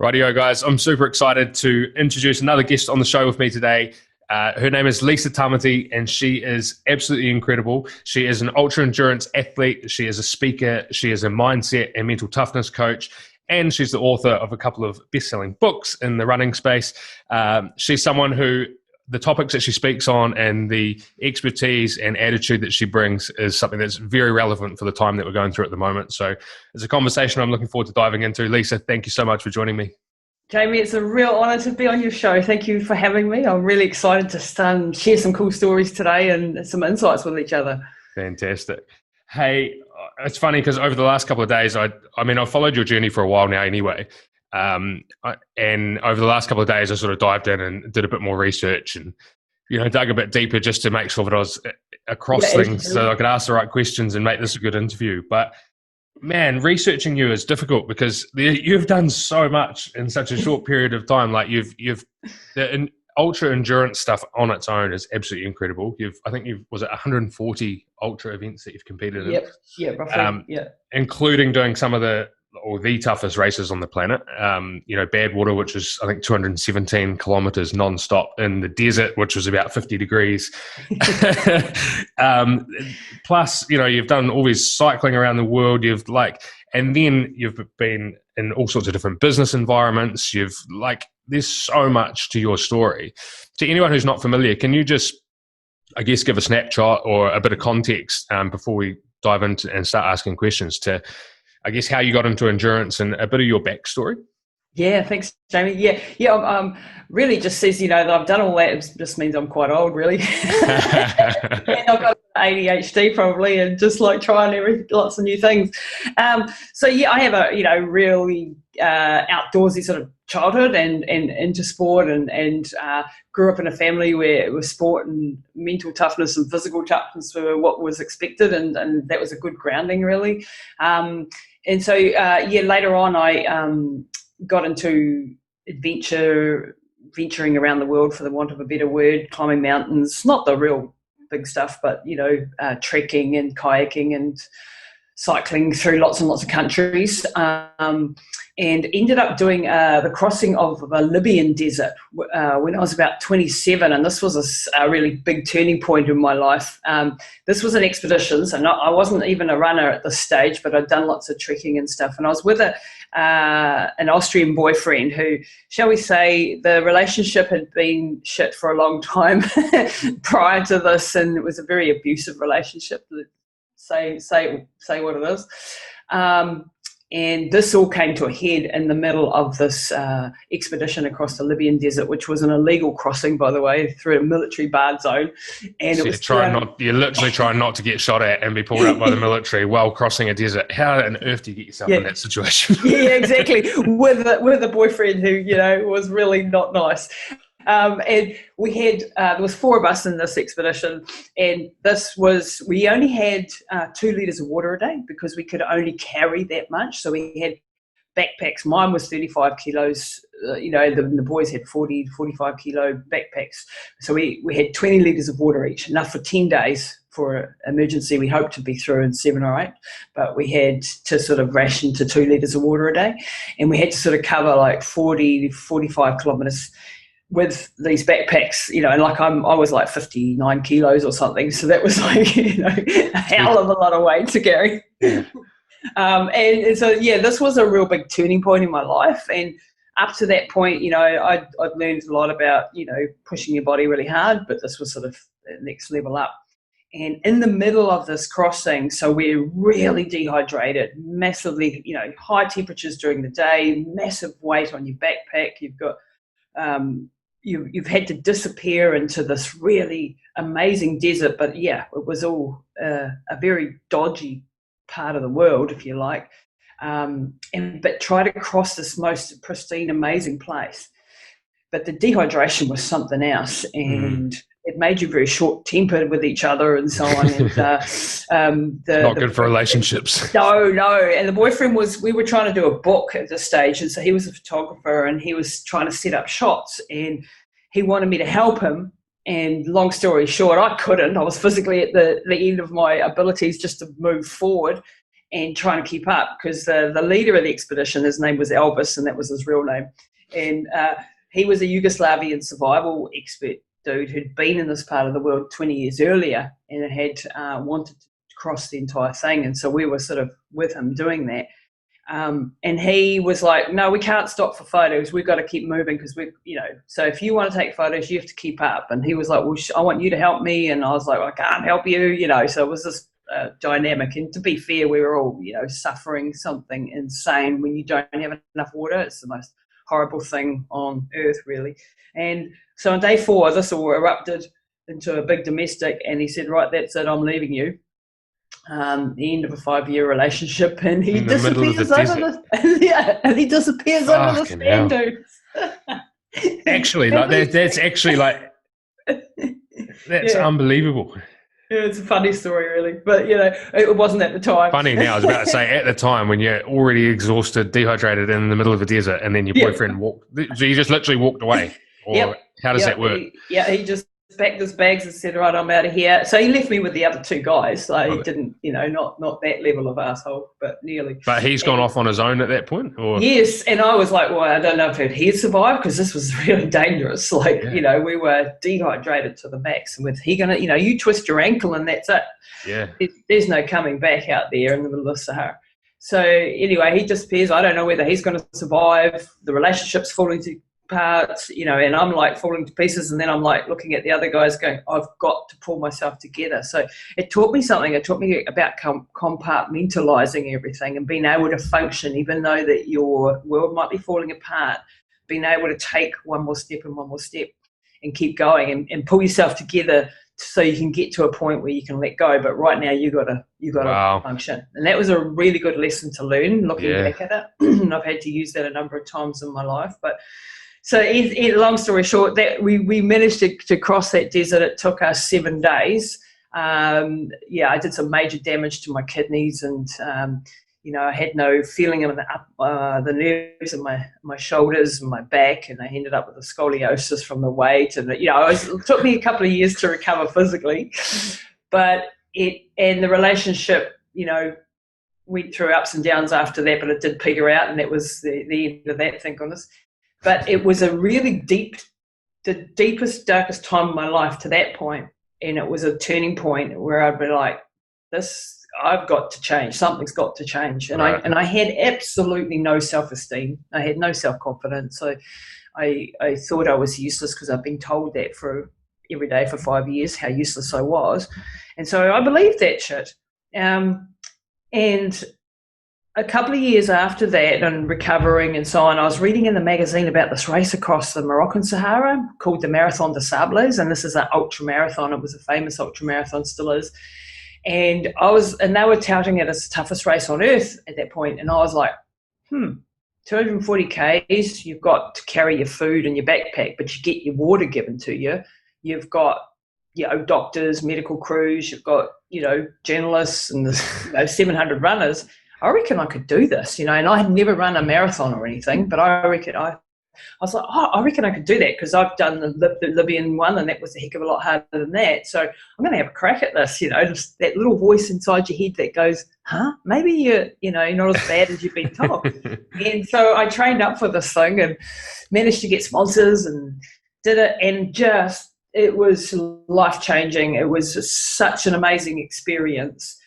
Rightio, guys. I'm super excited to introduce another guest on the show with me today. Her name is Lisa Tamati, and she is absolutely incredible. She is an ultra endurance athlete. She is a speaker. She is a mindset and mental toughness coach, and she's the author of a couple of best-selling books in the running space. She's someone who the topics that she speaks on and the expertise and attitude that she brings is something that's very relevant for the time that we're going through at the moment. So it's a conversation I'm looking forward to diving into. Lisa, thank you so much for joining me. Jamie, it's a real honour to be on your show. Thank you for having me. I'm really excited to share some cool stories today and some insights with each other. Fantastic. Hey, it's funny because over the last couple of days, I've followed your journey for a while now anyway. And over the last couple of days, I sort of dived in and did a bit more research and, dug a bit deeper just to make sure that I was across things so I could ask the right questions and make this a good interview. But man, researching you is difficult because you've done so much in such a short period of time. Like the ultra endurance stuff on its own is absolutely incredible. Was it 140 ultra events that you've competed in? Yep. Yeah, roughly. Including doing some of the toughest races on the planet. Badwater, which was I think 217 kilometers non-stop in the desert, which was about 50 degrees. Plus, you've done all this cycling around the world. And then you've been in all sorts of different business environments. There's so much to your story. To anyone who's not familiar, can you just, I guess, give a snapshot or a bit of context before we dive into and start asking questions to, I guess, how you got into endurance and a bit of your backstory? Yeah, thanks, Jamie. Yeah. Really just says, that I've done all that. It just means I'm quite old, really. And I've got ADHD probably and just like trying lots of new things. I have a, really outdoorsy sort of childhood and into sport and grew up in a family where it was sport and mental toughness and physical toughness were what was expected and that was a good grounding, really. Later on I got into venturing around the world, for the want of a better word, climbing mountains, not the real big stuff, but, trekking and kayaking and cycling through lots and lots of countries, and ended up doing the crossing of the Libyan desert when I was about 27, and this was a really big turning point in my life. This was an expedition, so I wasn't even a runner at this stage, but I'd done lots of trekking and stuff, and I was with an Austrian boyfriend who, shall we say, the relationship had been shit for a long time prior to this, and it was a very abusive relationship. Say what it is. And this all came to a head in the middle of this expedition across the Libyan desert, which was an illegal crossing, by the way, through a military barred zone. And so you're literally trying not to get shot at and be pulled up by the military while crossing a desert. How on earth do you get yourself in that situation? Yeah, exactly. With a boyfriend who, was really not nice. And we had, there was 4 of us in this expedition, and we only had 2 litres of water a day because we could only carry that much. So we had backpacks. Mine was 35 kilos, the boys had 40 to 45 kilo backpacks. So we had 20 litres of water each, enough for 10 days for an emergency. We hoped to be through in 7 or 8, but we had to sort of ration to 2 litres of water a day. And we had to sort of cover like 40 to 45 kilometres with these backpacks, and I was like 59 kilos or something, so that was like a hell of a lot of weight to carry. And so this was a real big turning point in my life, and up to that point, I'd learned a lot about pushing your body really hard, but this was sort of the next level up. And in the middle of this crossing, so we're really dehydrated, massively, high temperatures during the day, massive weight on your backpack, you've got you've had to disappear into this really amazing desert, but it was all a very dodgy part of the world, if you like, but try to cross this most pristine, amazing place. But the dehydration was something else, and it made you very short-tempered with each other and so on. And not good for relationships. No. And the boyfriend we were trying to do a book at this stage, and so he was a photographer and he was trying to set up shots, and he wanted me to help him. And long story short, I couldn't. I was physically at the end of my abilities just to move forward. and trying to keep up, because the leader of the expedition, his name was Elvis, and that was his real name. And he was a Yugoslavian survival expert dude who'd been in this part of the world 20 years earlier and had wanted to cross the entire thing. And so we were sort of with him doing that. And he was like, no, we can't stop for photos. We've got to keep moving because so if you want to take photos, you have to keep up. And he was like, well, I want you to help me. And I was like, I can't help you, So it was this dynamic. And to be fair, we were all, suffering something insane when you don't have enough water. It's the most horrible thing on earth, really. And so on day 4, this all erupted into a big domestic, and he said, right, that's it, I'm leaving you. The end of a 5-year relationship, and he disappears over and he disappears over the sand dunes. Actually, that's actually that's unbelievable. It's a funny story, really, but it wasn't at the time. Funny now. I was about to say, at the time when you're already exhausted, dehydrated, in the middle of a desert, and then your boyfriend walked. So you just literally walked away, or how does that work? He just packed his bags and said, right, I'm out of here. So he left me with the other 2 guys. So he didn't, not that level of asshole, but nearly. But he's gone off on his own at that point? Or? Yes, and I was like, well, I don't know if he'd survive, because this was really dangerous. We were dehydrated to the max. And he going to, you twist your ankle and that's it. Yeah. There's no coming back out there in the middle of the Sahara. So anyway, he disappears. I don't know whether he's going to survive. The relationship's falling apart, and I'm like falling to pieces, and then I'm like looking at the other guys going, I've got to pull myself together. So it taught me something. It taught me about compartmentalizing everything and being able to function, even though that your world might be falling apart, being able to take one more step and keep going and pull yourself together so you can get to a point where you can let go. But right now you gotta function. And that was a really good lesson to learn looking back at it. And I've had to use that a number of times in my life. But so long story short, that we managed to cross that desert. It took us 7 days. I did some major damage to my kidneys, and I had no feeling of the nerves in my shoulders and my back, and I ended up with a scoliosis from the weight. And it took me a couple of years to recover physically, but the relationship, went through ups and downs after that, but it did peter out, and that was the end of that, thank goodness. But it was a really the deepest, darkest time of my life to that point, and it was a turning point where I'd be like, I've got to change. Something's got to change. And I had absolutely no self-esteem. I had no self-confidence. So I thought I was useless, because I've been told that every day for 5 years, how useless I was. And so I believed that shit. And a couple of years after that, and recovering and so on, I was reading in the magazine about this race across the Moroccan Sahara called the Marathon des Sables, and this is an ultra marathon. It was a famous ultra marathon, still is. And they were touting it as the toughest race on earth at that point. And I was like, 240 Ks, you've got to carry your food in your backpack, but you get your water given to you. You've got, doctors, medical crews, you've got, journalists and 700 runners. I reckon I could do this, and I had never run a marathon or anything, but I was like, I reckon I could do that, because I've done the Libyan one, and that was a heck of a lot harder than that. So I'm going to have a crack at this, just that little voice inside your head that goes, maybe you're, not as bad as you've been told. And so I trained up for this thing and managed to get sponsors and did it, and it was life-changing. It was such an amazing experience.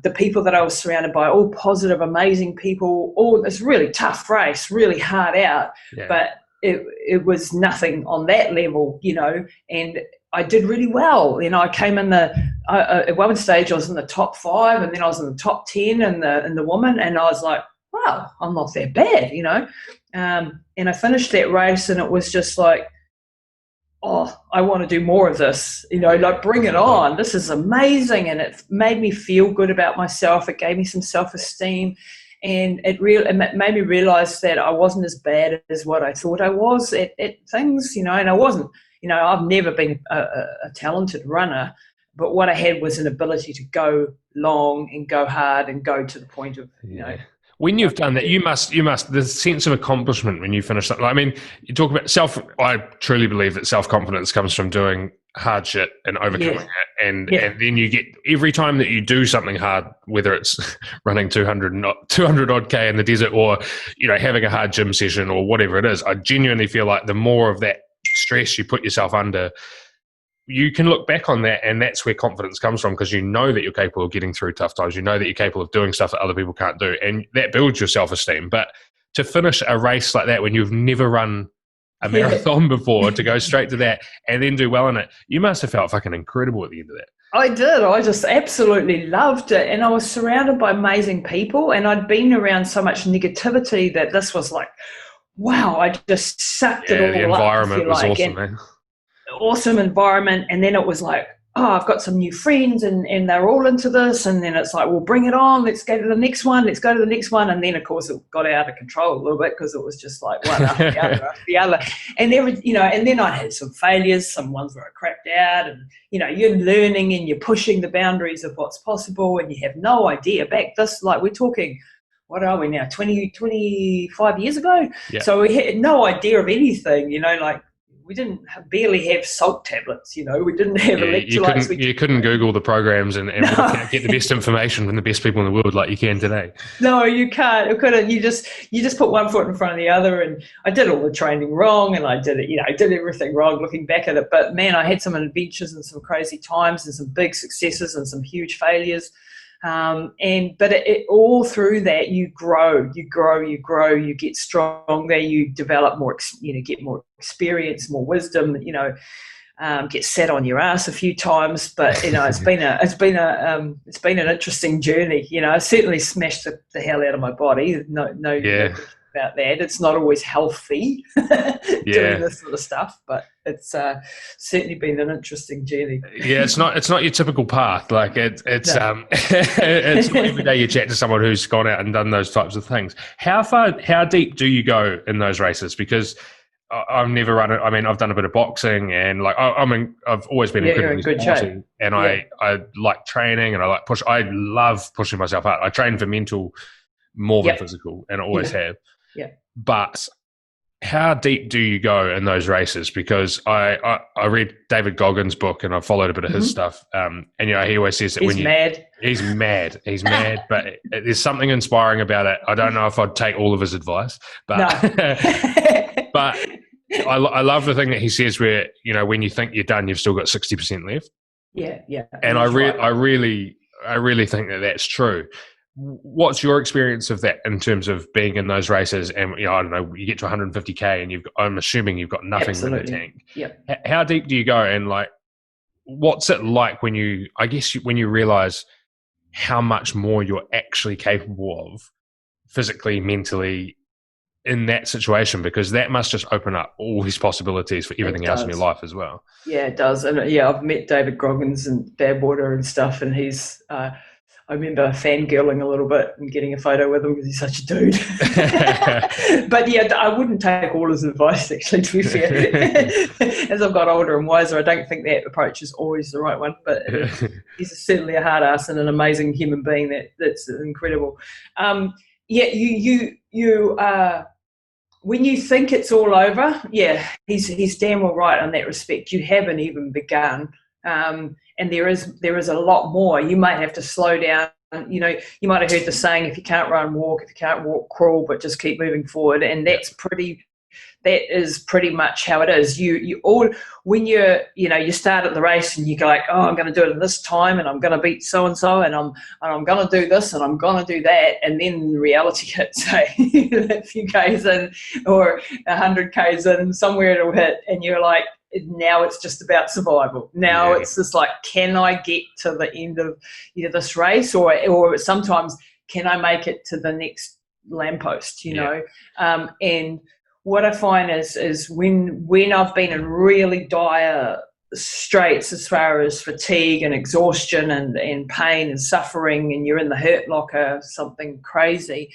The people that I was surrounded by, all positive, amazing people, all this really tough race, really hard out, but it was nothing on that level, and I did really well. I came in at one stage I was in the top 5, and then I was in the top 10 in the woman, and I was like, wow, I'm not that bad, and I finished that race, and it was just like, I want to do more of this, bring it on. This is amazing. And it made me feel good about myself. It gave me some self-esteem, and it made me realize that I wasn't as bad as what I thought I was at things, and I wasn't, I've never been a talented runner, but what I had was an ability to go long and go hard and go to the point of, When you've done that, you must, the sense of accomplishment when you finish that. You talk about I truly believe that self-confidence comes from doing hardship and overcoming Yeah. it, and Yeah. then you get, every time that you do something hard, whether it's running 200 odd k in the desert, or having a hard gym session or whatever it is, I genuinely feel like the more of that stress you put yourself under, you can look back on that, and that's where confidence comes from, because you know that you're capable of getting through tough times. You know that you're capable of doing stuff that other people can't do, and that builds your self-esteem. But to finish a race like that when you've never run a marathon before, to go straight to that and then do well in it, you must have felt fucking incredible at the end of that. I did. I just absolutely loved it. And I was surrounded by amazing people, and I'd been around so much negativity that this was like, wow, I just sucked it all up. The environment was awesome, man. Awesome environment. And then it was like, oh, I've got some new friends, and they're all into this. And then it's like, well, bring it on. Let's go to the next one. Let's go to the next one. And then, of course, it got out of control a little bit, because it was just like one after the other after the other. And and then I had some failures, some ones where I crapped out. And, you're learning and you're pushing the boundaries of what's possible, and you have no idea. Back this, like, we're talking, what are we now, 25 years ago? Yeah. So we had no idea of anything, like, we didn't barely have salt tablets, we didn't have electrolytes. You couldn't Google the programs and get the best information from the best people in the world like you can today. No, you can't. You couldn't. You just put one foot in front of the other, and I did all the training wrong, and I did it, I did everything wrong looking back at it. But man, I had some adventures and some crazy times and some big successes and some huge failures. But it all through that, you grow, you get stronger, you develop more, get more experience, more wisdom, get sat on your ass a few times, but it's been an interesting journey. I certainly smashed the hell out of my body. No about that. It's not always healthy doing this sort of stuff, but it's certainly been an interesting journey. Yeah, it's not your typical path. Like it's not every day you chat to someone who's gone out and done those types of things. How deep do you go in those races? Because I've never run it. I mean, I've done a bit of boxing, and like I've always been incredibly good sporty, shape. and I like training, and I love pushing myself out. I train for mental more than physical, and I always have. Yeah. But how deep do you go in those races? Because I read David Goggins' book, and I followed a bit of his stuff. And he always says that he's mad, but there's something inspiring about it. I don't know if I'd take all of his advice, but but I love the thing that he says where, when you think you're done, you've still got 60% left. Yeah. And I really think that that's true. What's your experience of that in terms of being in those races? And I don't know, you get to 150k, and I'm assuming you've got nothing in the tank. Yeah. How deep do you go? And like, what's it like when you realize how much more you're actually capable of physically, mentally, in that situation? Because that must just open up all these possibilities for everything else in your life as well. Yeah, it does. And I've met David Goggins and Badwater and stuff, and he's I remember fangirling a little bit and getting a photo with him because he's such a dude. But yeah, I wouldn't take all his advice, actually, to be fair. As I've got older and wiser, I don't think that approach is always the right one. But he's certainly a hard ass and an amazing human being that's incredible. You when you think it's all over, he's damn well right in that respect. You haven't even begun. And there is a lot more. You might have to slow down. You might have heard the saying, if you can't run, walk. If you can't walk, crawl, but just keep moving forward. And that is pretty much how it is. You all, when you start at the race and you go like, oh, I'm going to do it in this time, and I'm going to beat so and so, and I'm going to do this, and I'm going to do that, and then reality hits, a few k's in or 100 k's in, somewhere it'll hit, and you're like, now it's just about survival. Now it's just like, can I get to the end of this race, or sometimes can I make it to the next lamppost? And what I find is when I've been in really dire straits as far as fatigue and exhaustion and pain and suffering, and you're in the hurt locker, something crazy,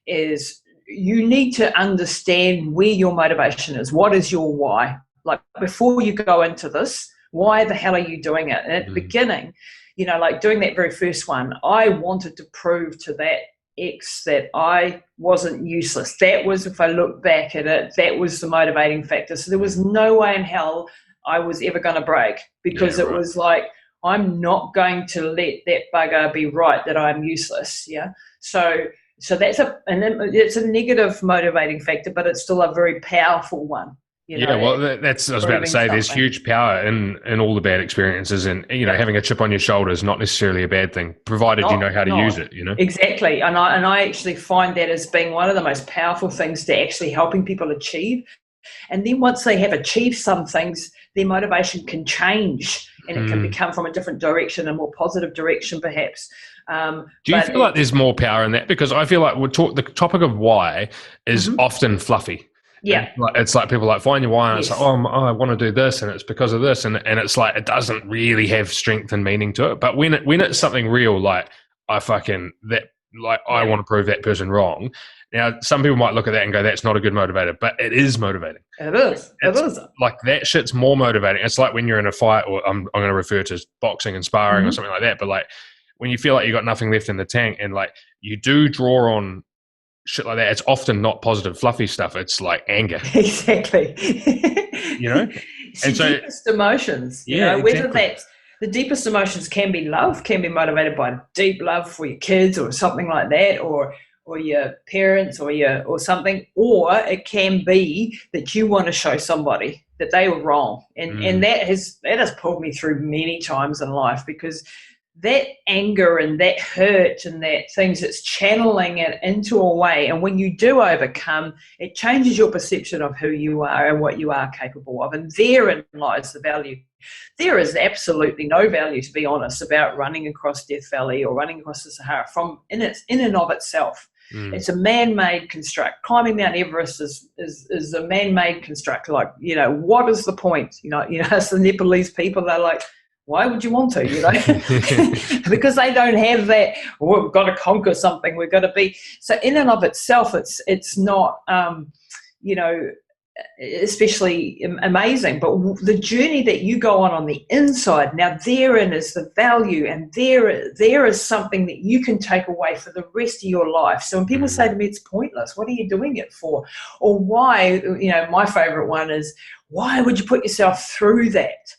is you need to understand where your motivation is. What is your why? Like, before you go into this, why the hell are you doing it? And at the beginning, like doing that very first one, I wanted to prove to that ex that I wasn't useless. That was, if I look back at it, that was the motivating factor. So there was no way in hell I was ever going to break, because it right. was like, I'm not going to let that bugger be right that I'm useless. Yeah. So it's a negative motivating factor, but it's still a very powerful one. Yeah, well, that's I was about to say. There's something. huge power in all the bad experiences, and having a chip on your shoulder is not necessarily a bad thing, provided you know how to use it. Exactly, and I actually find that as being one of the most powerful things to actually helping people achieve. And then once they have achieved some things, their motivation can change, and it can become from a different direction, a more positive direction, perhaps. Do you feel like there's more power in that? Because I feel like the topic of why is often fluffy. Yeah, it's like people find your why, and it's like, I want to do this, and it's because of this, and it's like it doesn't really have strength and meaning to it. But when it's something real, like I want to prove that person wrong. Now, some people might look at that and go, "That's not a good motivator," but it is motivating. It is. It is. Like that shit's more motivating. It's like when you're in a fight, or I'm going to refer to boxing and sparring or something like that. But like when you feel like you got nothing left in the tank, and like you do draw on shit like that, it's often not positive, fluffy stuff. It's like anger. Exactly. And so deepest emotions. Whether that's the deepest emotions can be love, can be motivated by deep love for your kids or something like that, or your parents or something, or it can be that you want to show somebody that they were wrong, and that has pulled me through many times in life, because that anger and that hurt and that things, it's channeling it into a way. And when you do overcome, it changes your perception of who you are and what you are capable of. And therein lies the value. There is absolutely no value, to be honest, about running across Death Valley or running across the Sahara in and of itself. It's a man-made construct. Climbing Mount Everest is a man-made construct. Like, what is the point? As the Nepalese people, they're like, why would you want to, because they don't have that, we've got to conquer something, we've got to be. So in and of itself, it's not, especially amazing. But the journey that you go on the inside, now therein is the value, and there is something that you can take away for the rest of your life. So when people say to me, it's pointless, what are you doing it for? Or why, my favorite one is, why would you put yourself through that?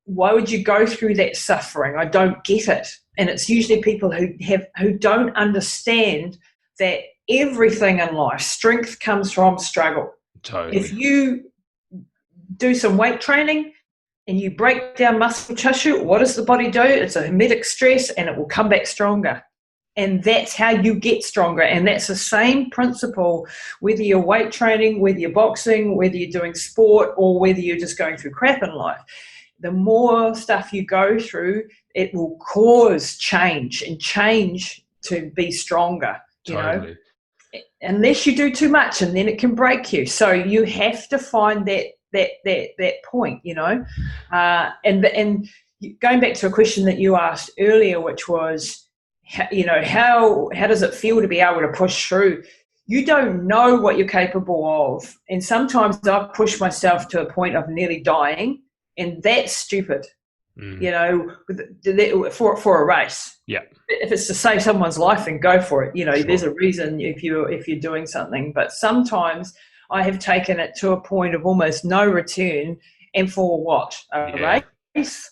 Why would you go through that suffering? I don't get it. And it's usually people who don't understand that everything in life, strength comes from struggle. Totally. If you do some weight training and you break down muscle tissue, what does the body do? It's a hormetic stress, and it will come back stronger. And that's how you get stronger. And that's the same principle, whether you're weight training, whether you're boxing, whether you're doing sport, or whether you're just going through crap in life. The more stuff you go through, it will cause change to be stronger, totally. Unless you do too much, and then it can break you. So you have to find that point, and going back to a question that you asked earlier, which was, how does it feel to be able to push through? You don't know what you're capable of. And sometimes I've pushed myself to a point of nearly dying, and that's stupid, for a race. Yeah. If it's to save someone's life, then go for it. Sure. There's a reason if you're doing something. But sometimes I have taken it to a point of almost no return, and for what? A race?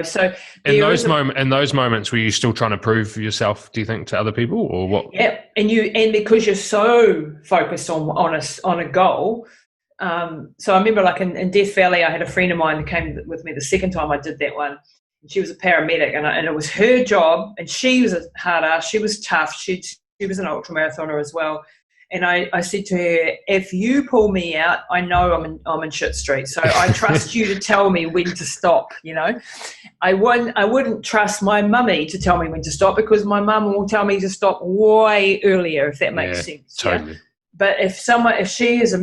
So in those moments, were you still trying to prove yourself, do you think, to other people, or what? Yeah, and because you're so focused on a goal. So I remember, like in Death Valley, I had a friend of mine who came with me the second time I did that one. She was a paramedic, and it was her job, and she was a hard ass. She was tough. She was an ultramarathoner as well. And I said to her, if you pull me out, I know I'm in shit street. So I trust you to tell me when to stop. I wouldn't trust my mummy to tell me when to stop, because my mum will tell me to stop way earlier, if that makes sense. Totally. Yeah? But if she is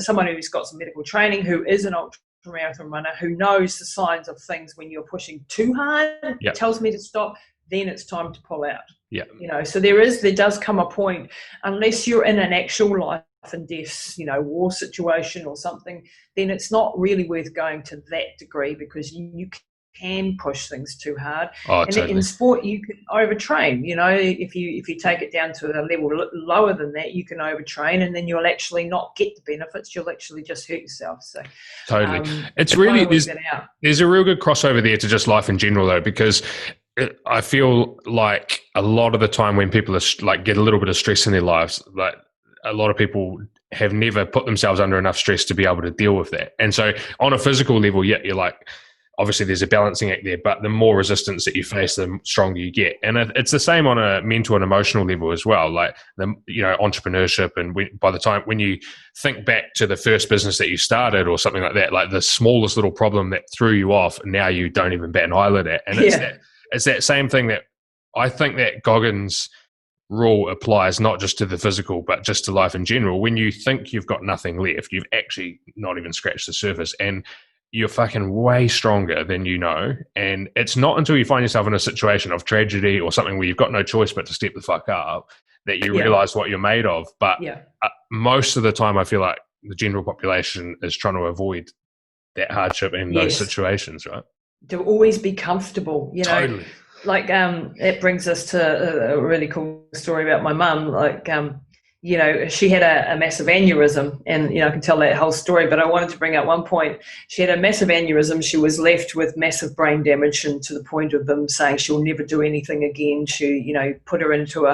someone who's got some medical training, who is an ultramarathon runner, who knows the signs of things when you're pushing too hard, tells me to stop, then it's time to pull out. Yeah. So there does come a point, unless you're in an actual life and death, war situation or something, then it's not really worth going to that degree, because you can push things too hard. Oh, And totally. in sport, you can overtrain. If you take it down to a level lower than that, you can overtrain, and then you'll actually not get the benefits. You'll actually just hurt yourself. So totally. It's really, there's a real good crossover there to just life in general, though, because I feel like a lot of the time when people are get a little bit of stress in their lives, like a lot of people have never put themselves under enough stress to be able to deal with that. And so on a physical level, yeah, you're like, obviously there's a balancing act there, but the more resistance that you face, the stronger you get. And it's the same on a mental and emotional level as well. Like entrepreneurship, and by the time when you think back to the first business that you started or something like that, like the smallest little problem that threw you off, now you don't even bat an eyelid at. And it's that same thing that I think that Goggins' rule applies not just to the physical, but just to life in general. When you think you've got nothing left, you've actually not even scratched the surface, and you're fucking way stronger than you know. And it's not until you find yourself in a situation of tragedy or something where you've got no choice but to step the fuck up that you realize what you're made of. But most of the time, I feel like the general population is trying to avoid that hardship in those situations, right? To always be comfortable, Totally. Like it brings us to a really cool story about my mum. Like she had a massive aneurysm, and I can tell that whole story, but I wanted to bring up one point. She had a massive aneurysm. She was left with massive brain damage, and to the point of them saying she'll never do anything again. She put her into a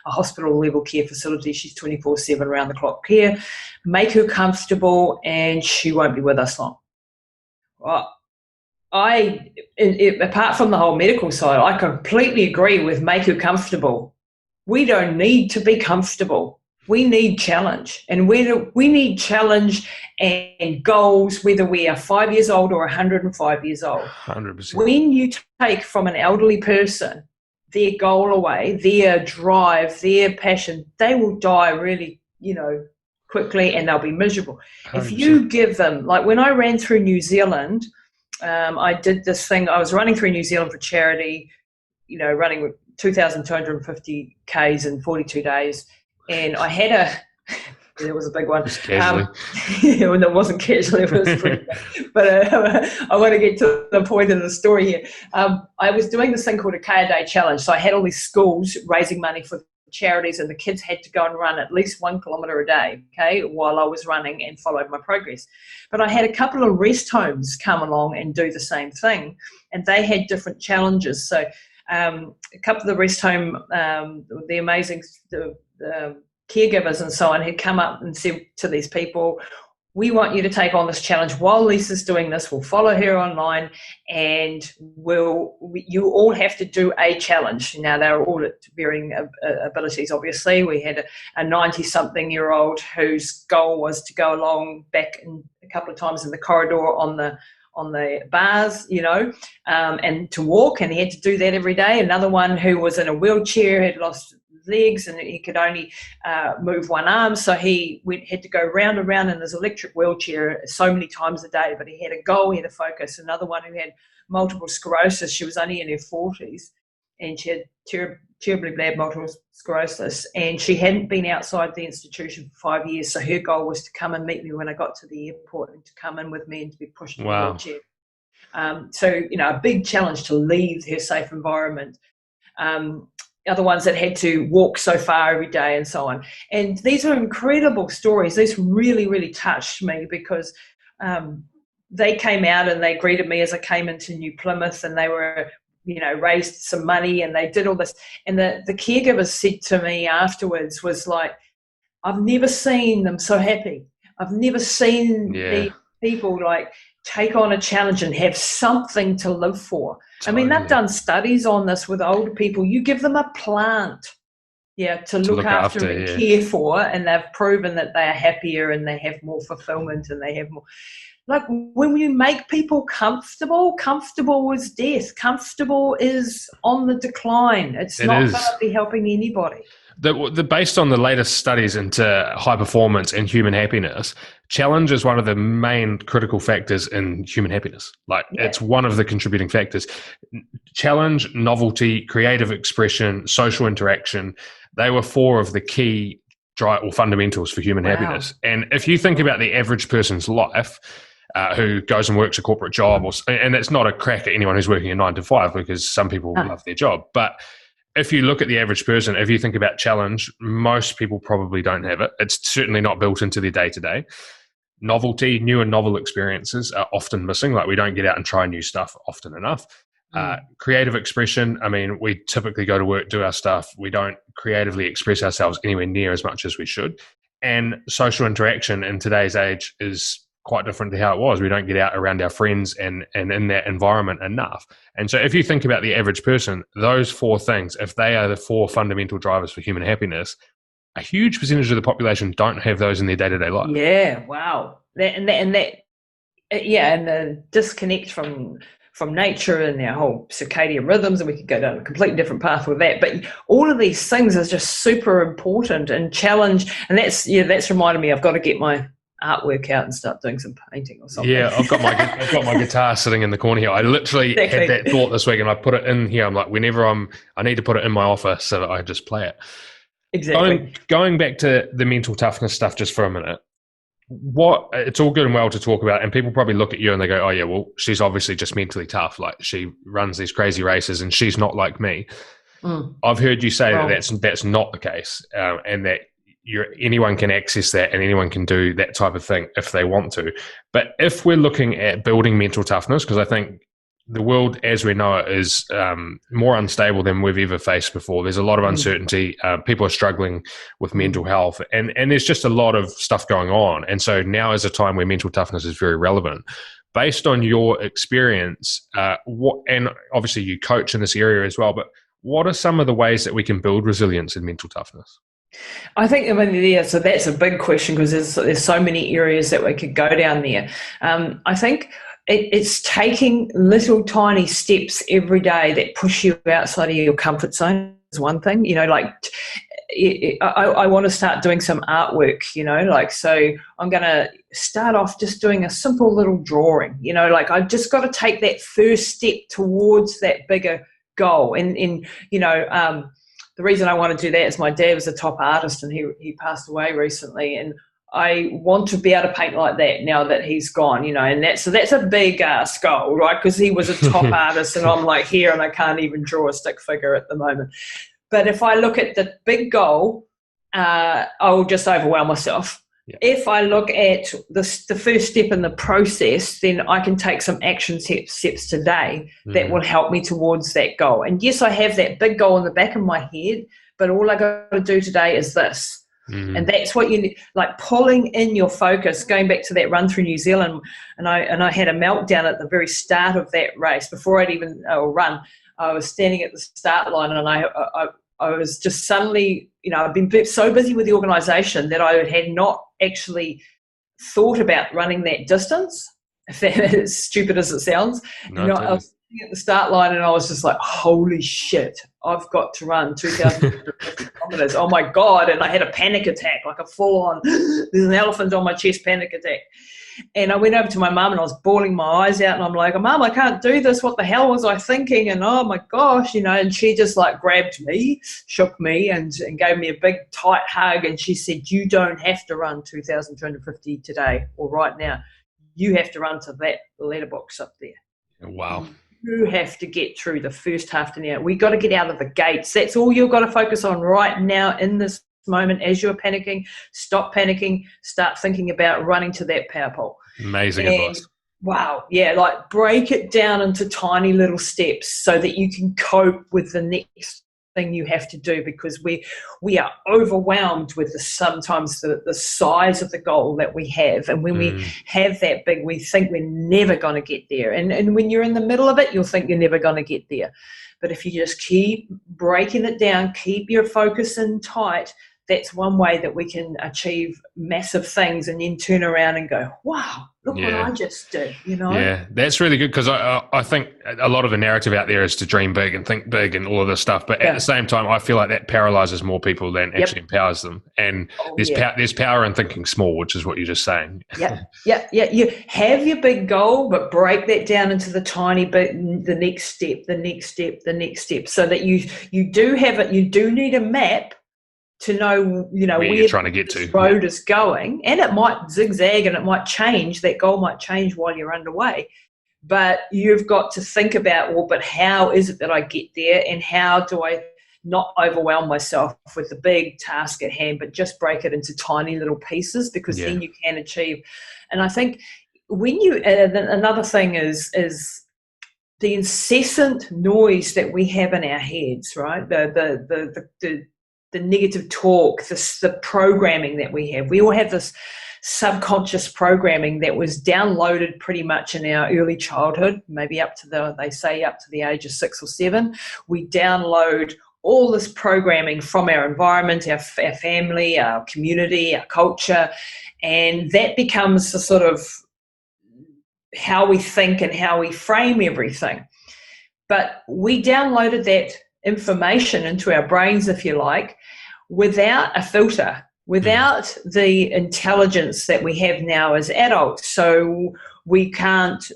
hospital level care facility. She's 24/7 around the clock care, make her comfortable, and she won't be with us long. Well, apart from the whole medical side, I completely agree with make her comfortable. We don't need to be comfortable. We need challenge. And we need challenge and goals, whether we are 5 years old or 105 years old. 100%. When you take from an elderly person their goal away, their drive, their passion, they will die really, quickly, and they'll be miserable. 100%. If you give them, like when I ran through New Zealand, I did this thing. I was running through New Zealand for charity, running 2,250 Ks in 42 days. And I had it was a big one. Just casually. When it wasn't casually, it was pretty big. But I want to get to the point of the story here. I was doing this thing called a K a Day challenge. So I had all these schools raising money for charities, and the kids had to go and run at least 1 kilometre a day, while I was running, and followed my progress. But I had a couple of rest homes come along and do the same thing, and they had different challenges. So a couple of the rest home, the amazing caregivers and so on had come up and said to these people, we want you to take on this challenge while Lisa's doing this. We'll follow her online, and you all have to do a challenge. Now, they're all at varying abilities, obviously. We had a 90-something-year-old whose goal was to go along back a couple of times in the corridor on the bars, and to walk, and he had to do that every day. Another one who was in a wheelchair, had lost legs, and he could only move one arm, so he had to go round and round in his electric wheelchair so many times a day. But he had a goal, he had a focus. Another one who had multiple sclerosis, she was only in her 40s, and she had terribly bad multiple sclerosis, and she hadn't been outside the institution for 5 years, so her goal was to come and meet me when I got to the airport, and to come in with me and to be pushed in a wheelchair. So a big challenge to leave her safe environment. Other ones that had to walk so far every day, and so on. And these are incredible stories. These really, really touched me, because they came out and they greeted me as I came into New Plymouth, and they were, raised some money, and they did all this. And the caregivers said to me afterwards was like, I've never seen them so happy. I've never seen these people take on a challenge and have something to live for. Totally. I mean, they've done studies on this with older people. You give them a plant, to look after and care for, and they've proven that they are happier and they have more fulfillment and they have more. Like, when you make people comfortable is death. Comfortable is on the decline. It's not going to be helping anybody. Based on the latest studies into high performance and human happiness, challenge is one of the main critical factors in human happiness. It's one of the contributing factors. Challenge, novelty, creative expression, social interaction, they were 4 of the key fundamentals for human happiness. And if you think about the average person's life, who goes and works a corporate job, and that's not a crack at anyone who's working a 9 to 5, because some people love their job. But if you look at the average person, if you think about challenge, most people probably don't have it. It's certainly not built into their day-to-day. Novelty, new and novel experiences are often missing. Like, we don't get out and try new stuff often enough. Creative expression, I mean, we typically go to work, do our stuff. We don't creatively express ourselves anywhere near as much as we should. And social interaction in today's age is quite different to how it was. We don't get out around our friends and in that environment enough. And so if you think about the average person, those 4 things, if they are the 4 fundamental drivers for human happiness, a huge percentage of the population don't have those in their day-to-day life. Yeah, wow. And the disconnect from nature and our whole circadian rhythms, and we could go down a completely different path with that. But all of these things are just super important and challenge. And that's reminded me, I've got to get my artwork out and start doing some painting or something. Yeah, I've got my guitar sitting in the corner here. I literally had that thought this week, and I put it in here. I'm like, whenever I need to put it in my office so that I just play it. Exactly. Going back to the mental toughness stuff just for a minute. It's all good and well to talk about, and people probably look at you and they go, oh yeah, well, she's obviously just mentally tough. Like, she runs these crazy races and she's not like me. I've heard you say that's not the case, and that anyone can access that and anyone can do that type of thing if they want to. But if we're looking at building mental toughness, because I think the world as we know it is more unstable than we've ever faced before. There's a lot of uncertainty. People are struggling with mental health, and there's just a lot of stuff going on. And so now is a time where mental toughness is very relevant. Based on your experience, and obviously you coach in this area as well, but what are some of the ways that we can build resilience in mental toughness? I think, so that's a big question, because there's so many areas that we could go down there. I think it's taking little tiny steps every day that push you outside of your comfort zone is one thing. I want to start doing some artwork, so I'm going to start off just doing a simple little drawing, I've just got to take that first step towards that bigger goal. And the reason I want to do that is my dad was a top artist, and he passed away recently, and I want to be able to paint like that now that he's gone, and that's a big goal, right? Because he was a top artist, and I'm like here, and I can't even draw a stick figure at the moment. But if I look at the big goal, I will just overwhelm myself. Yeah. If I look at the first step in the process, then I can take some action steps today that will help me towards that goal. And yes, I have that big goal in the back of my head, but all I got to do today is this. And that's what you need, like pulling in your focus. Going back to that run through New Zealand, and I had a meltdown at the very start of that race. Before I'd even run, I was standing at the start line, and I was just suddenly, I've been so busy with the organisation that I had not actually thought about running that distance, if that is stupid as it sounds. I was sitting at the start line, and I was just like, holy shit, I've got to run 2,250 kilometres. Oh my God. And I had a panic attack, like a full on, there's an elephant on my chest panic attack. And I went over to my mum, and I was bawling my eyes out, and I'm like, Mum, I can't do this. What the hell was I thinking? And oh my gosh, and she just like grabbed me, shook me, and gave me a big tight hug. And she said, you don't have to run 2,250 today or right now. You have to run to that letterbox up there. Wow. You have to get through the first half an hour. We got to get out of the gates. That's all you've got to focus on right now in this moment. As you're panicking, stop panicking, start thinking about running to that power pole. Amazing advice. Wow, yeah, like break it down into tiny little steps so that you can cope with the next thing you have to do, because we are overwhelmed with sometimes the size of the goal that we have, and when we have that big, we think we're never going to get there, and when you're in the middle of it, you'll think you're never going to get there. But if you just keep breaking it down, keep your focus in tight, that's one way that we can achieve massive things, and then turn around and go, wow, look what I just did, Yeah, that's really good, because I think a lot of the narrative out there is to dream big and think big and all of this stuff. But at the same time, I feel like that paralyzes more people than actually empowers them. And there's power in thinking small, which is what you're just saying. Yeah. You have your big goal, but break that down into the tiny bit, the next step, so that you do have it. You do need a map to know, where where you're trying to get this to. road is going. And it might zigzag and it might change. That goal might change while you're underway. But you've got to think about, well, but how is it that I get there, and how do I not overwhelm myself with the big task at hand, but just break it into tiny little pieces, because then you can achieve. And I think when you, another thing is the incessant noise that we have in our heads, right? The negative talk, the programming that we have. We all have this subconscious programming that was downloaded pretty much in our early childhood, maybe up to the age of 6 or 7. We download all this programming from our environment, our family, our community, our culture, and that becomes the sort of how we think and how we frame everything. But we downloaded that information into our brains, if you like, without a filter, without the intelligence that we have now as adults. So we couldn't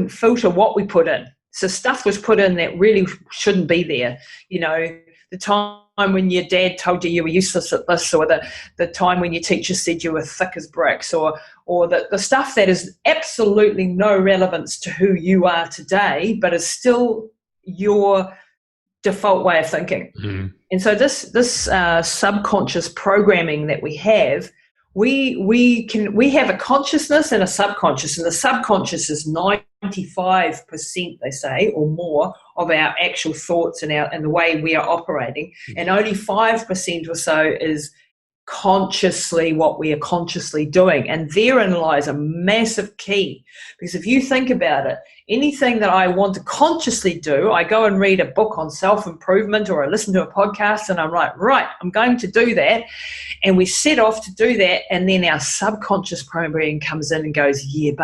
filter what we put in. So stuff was put in that really shouldn't be there. The time when your dad told you were useless at this, or the time when your teacher said you were thick as bricks, or the stuff that is absolutely no relevance to who you are today, but is still your default way of thinking. And so this subconscious programming that we have, we have a consciousness and a subconscious, and the subconscious is 95%, they say, or more of our actual thoughts and the way we are operating, and only 5% or so is consciously what we are consciously doing. And therein lies a massive key, because if you think about it, anything that I want to consciously do, I go and read a book on self-improvement, or I listen to a podcast, and I'm like, right, I'm going to do that, and we set off to do that, and then our subconscious programming comes in and goes, you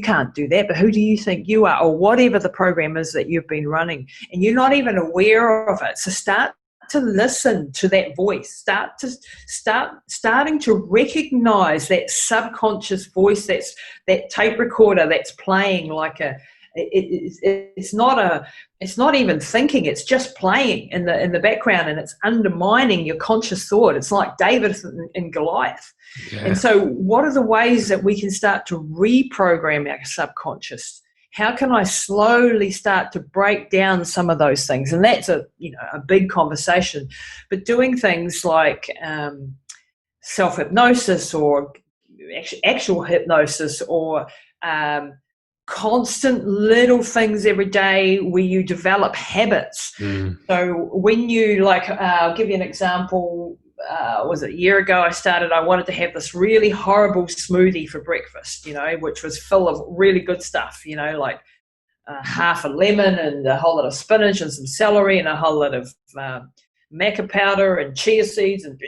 can't do that, but who do you think you are, or whatever the program is that you've been running, and you're not even aware of it. So start to listen to that voice, starting to recognize that subconscious voice, that tape recorder that's playing like it's not even thinking, it's just playing in the background, and it's undermining your conscious thought. It's like David and Goliath. And so what are the ways that we can start to reprogram our subconscious? How can I slowly start to break down some of those things? And that's a big conversation. But doing things like self-hypnosis, or actual hypnosis, or constant little things every day where you develop habits. So when you, I'll give you an example. Was it a year ago I wanted to have this really horrible smoothie for breakfast, which was full of really good stuff, like half a lemon and a whole lot of spinach and some celery and a whole lot of maca powder and chia seeds, and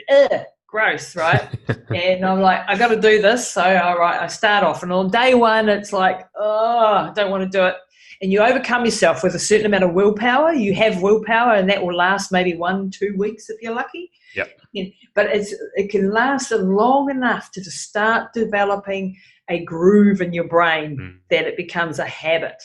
gross, right? And I'm like, I got to do this. So, all right, I start off, and on day one, it's like, I don't want to do it. And you overcome yourself with a certain amount of willpower. You have willpower, and that will last maybe 1-2 weeks if you're lucky. Yep. But it can last long enough to start developing a groove in your brain that it becomes a habit.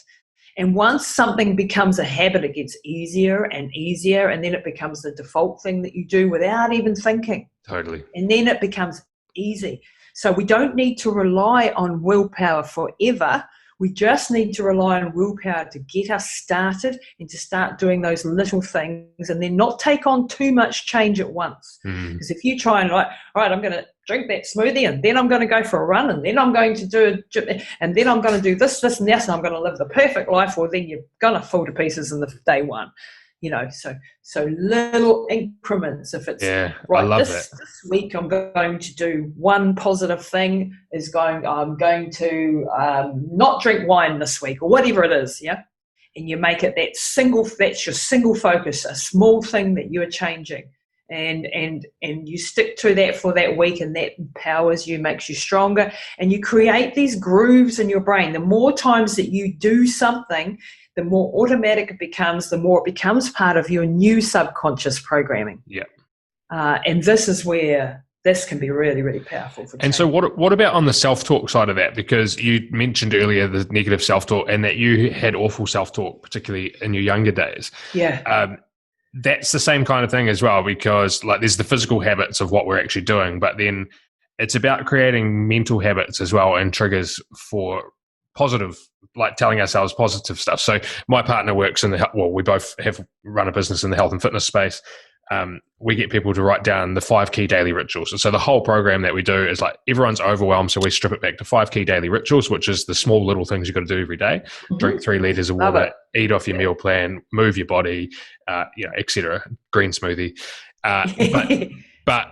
And once something becomes a habit, it gets easier and easier, and then it becomes the default thing that you do without even thinking. Totally. And then it becomes easy. So we don't need to rely on willpower forever. We just need to rely on willpower to get us started and to start doing those little things, and then not take on too much change at once. Because if you try and all right, I'm going to drink that smoothie, and then I'm going to go for a run, and then I'm going to do and then I'm going to do this, and this, and I'm going to live the perfect life, or then you're going to fall to pieces in the day one. So little increments. If it's I love this week I'm going to do one positive thing, I'm going to not drink wine this week, or whatever it is, and you make it that's your single focus, a small thing that you're changing, and you stick to that for that week, and that empowers you, makes you stronger, and you create these grooves in your brain. The more times that you do something, the more automatic it becomes, the more it becomes part of your new subconscious programming. And this is where this can be really, really powerful for change. And so what about on the self-talk side of that? Because you mentioned earlier the negative self-talk, and that you had awful self-talk, particularly in your younger days. that's the same kind of thing as well, because like there's the physical habits of what we're actually doing, but then it's about creating mental habits as well and triggers for positive, like telling ourselves positive stuff. So my partner works in we both have run a business in the health and fitness space. We get people to write down the 5 key daily rituals. And so the whole program that we do is like everyone's overwhelmed. So we strip it back to 5 key daily rituals, which is the small little things you've got to do every day. Mm-hmm. Drink 3 liters of water, eat off your meal plan, move your body, etc. Green smoothie. But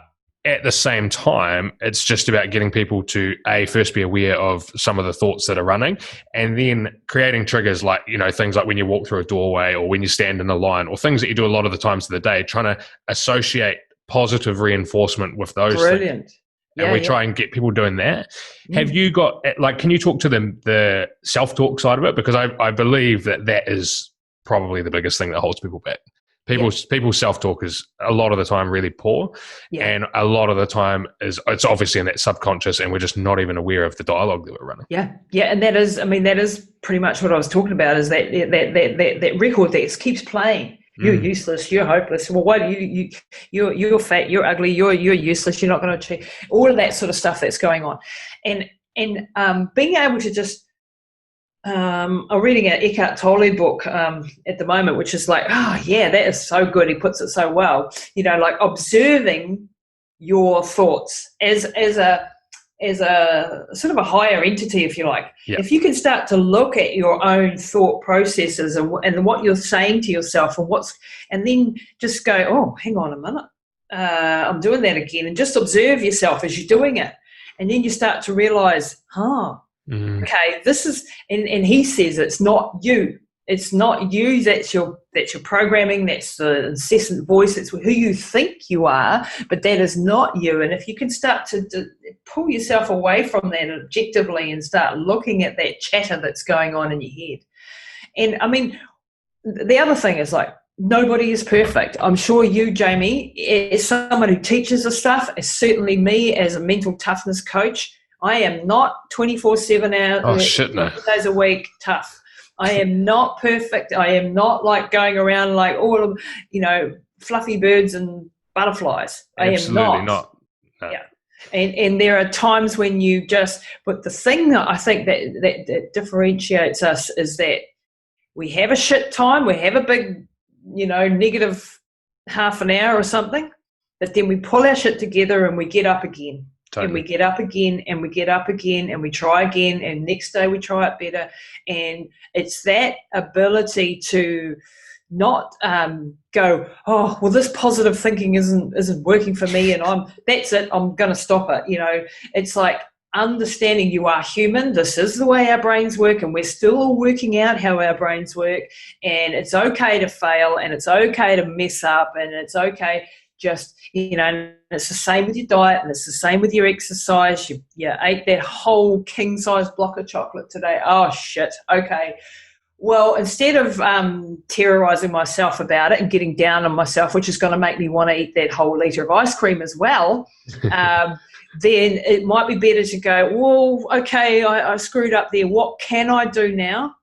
at the same time, it's just about getting people to first be aware of some of the thoughts that are running, and then creating triggers like, things like when you walk through a doorway or when you stand in a line, or things that you do a lot of the times of the day, trying to associate positive reinforcement with those Brilliant. things. And we try and get people doing that. Have you got, can you talk to the self-talk side of it? Because I believe that is probably the biggest thing that holds people back. People's self-talk is a lot of the time really poor, and a lot of the time it's obviously in that subconscious, and we're just not even aware of the dialogue that we're running. And that is pretty much what I was talking about, is that record that keeps playing. You're useless, you're hopeless. Well, why do you're fat, you're ugly, you're useless, you're not going to achieve all of that sort of stuff that's going on, and being able to just I'm reading an Eckhart Tolle book at the moment, which is like, that is so good. He puts it so well. Like observing your thoughts as a sort of a higher entity, if you like. Yeah. If you can start to look at your own thought processes and what you're saying to yourself and then just go, oh, hang on a minute, I'm doing that again, and just observe yourself as you're doing it, and then you start to realize, okay, this is, and he says it's not you. It's not you. That's your programming. That's the incessant voice. It's who you think you are, but that is not you. And if you can start to pull yourself away from that objectively and start looking at that chatter that's going on in your head. And I mean, the other thing is like, nobody is perfect. I'm sure you, Jamie, as someone who teaches this stuff, as certainly me as a mental toughness coach, I am not 24/7 hours, 7 days a week tough. I am not perfect. I am not like going around like all of, fluffy birds and butterflies. Absolutely I am not. No. Yeah. And there are times when you but the thing that I think that differentiates us is that we have a shit time. We have a big, negative half an hour or something, but then we pull our shit together and we get up again. Totally. And we get up again and we get up again and we try again, and next day we try it better. And it's that ability to not go, oh, well, this positive thinking isn't working for me, and that's it, I'm going to stop it. It's like understanding you are human. This is the way our brains work, and we're still all working out how our brains work, and it's okay to fail, and it's okay to mess up, and it's okay. Just, and it's the same with your diet, and it's the same with your exercise. You ate that whole king-size block of chocolate today. Oh, shit. Okay. Well, instead of terrorizing myself about it and getting down on myself, which is going to make me want to eat that whole litre of ice cream as well, then it might be better to go, well, okay, I screwed up there. What can I do now?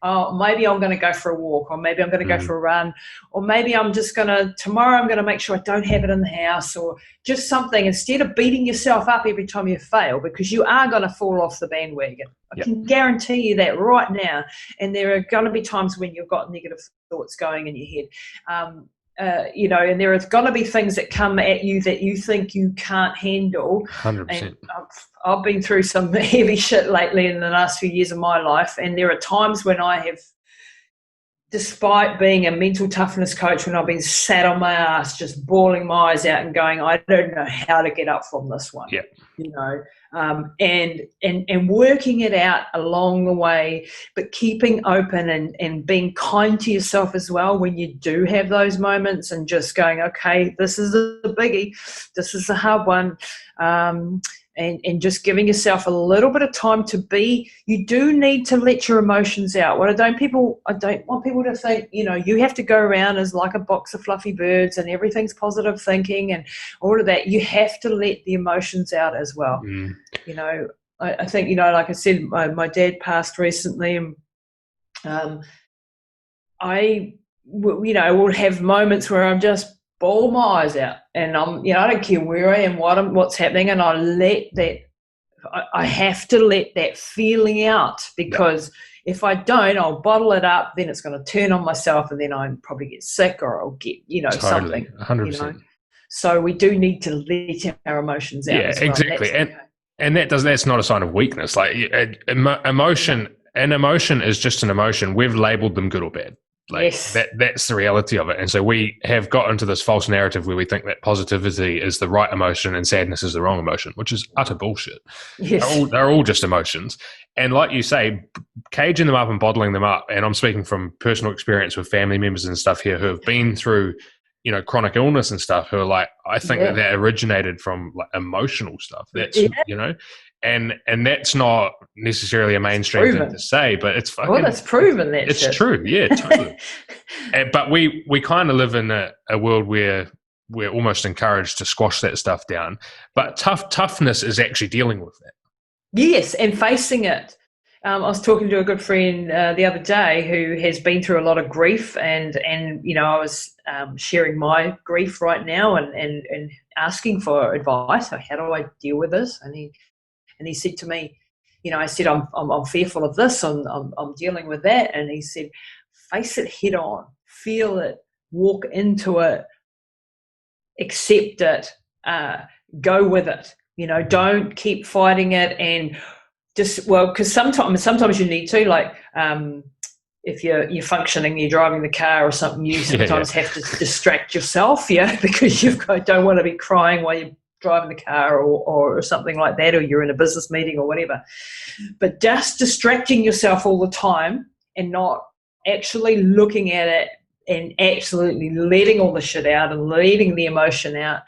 Oh, maybe I'm going to go for a walk, or maybe I'm going to go for a run, or maybe tomorrow I'm going to make sure I don't have it in the house, or just something, instead of beating yourself up every time you fail, because you are going to fall off the bandwagon. I can guarantee you that right now. And there are going to be times when you've got negative thoughts going in your head. And there are going to be things that come at you that you think you can't handle. 100%. And I've been through some heavy shit lately in the last few years of my life, and there are times when I have, despite being a mental toughness coach, when I've been sat on my ass, just bawling my eyes out and going, I don't know how to get up from this one. Yeah. And working it out along the way, but keeping open and being kind to yourself as well when you do have those moments, and just going, okay, this is the biggie, this is the hard one, and just giving yourself a little bit of time to be. You do need to let your emotions out. I don't want people to think, you have to go around as like a box of fluffy birds and everything's positive thinking and all of that. You have to let the emotions out as well. I think, like I said, my dad passed recently, and I we'll have moments where I'm just bawl my eyes out, and I don't care where I am, what's happening, and I have to let that feeling out, because if I don't, I'll bottle it up, then it's going to turn on myself, and then I'll probably get sick, or I'll get, Totally, something. 100%. So we do need to let our emotions out. Yeah, as well. exactly. And that's not a sign of weakness. Like emotion, an emotion is just an emotion. We've labeled them good or bad. Like yes. That's the reality of it. And so we have got into this false narrative where we think that positivity is the right emotion and sadness is the wrong emotion, which is utter bullshit. Yes. They're all just emotions. And like you say, caging them up and bottling them up, and I'm speaking from personal experience with family members and stuff here who have been through, chronic illness and stuff, who are like, I think that originated from like emotional stuff. That's, and that's not necessarily a mainstream thing to say, but it's fucking. Well, that's proven that it's shit. true, yeah, totally. But we kind of live in a world where we're almost encouraged to squash that stuff down. But toughness is actually dealing with that. Yes, and facing it. I was talking to a good friend the other day who has been through a lot of grief, and I was sharing my grief right now and asking for advice. So how do I deal with this? And he said to me, I said, I'm fearful of this, I'm dealing with that. And he said, face it head on, feel it, walk into it, accept it, go with it. Don't keep fighting it, and just, because sometimes you need to, like, if you're functioning, you're driving the car or something, you sometimes have to distract yourself, because don't want to be crying while you're driving the car or something like that, or you're in a business meeting or whatever. But just distracting yourself all the time and not actually looking at it and absolutely letting all the shit out and letting the emotion out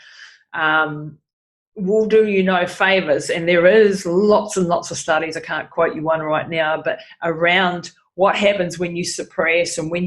will do you no favors. And there is lots and lots of studies, I can't quote you one right now, but around what happens when you suppress, and when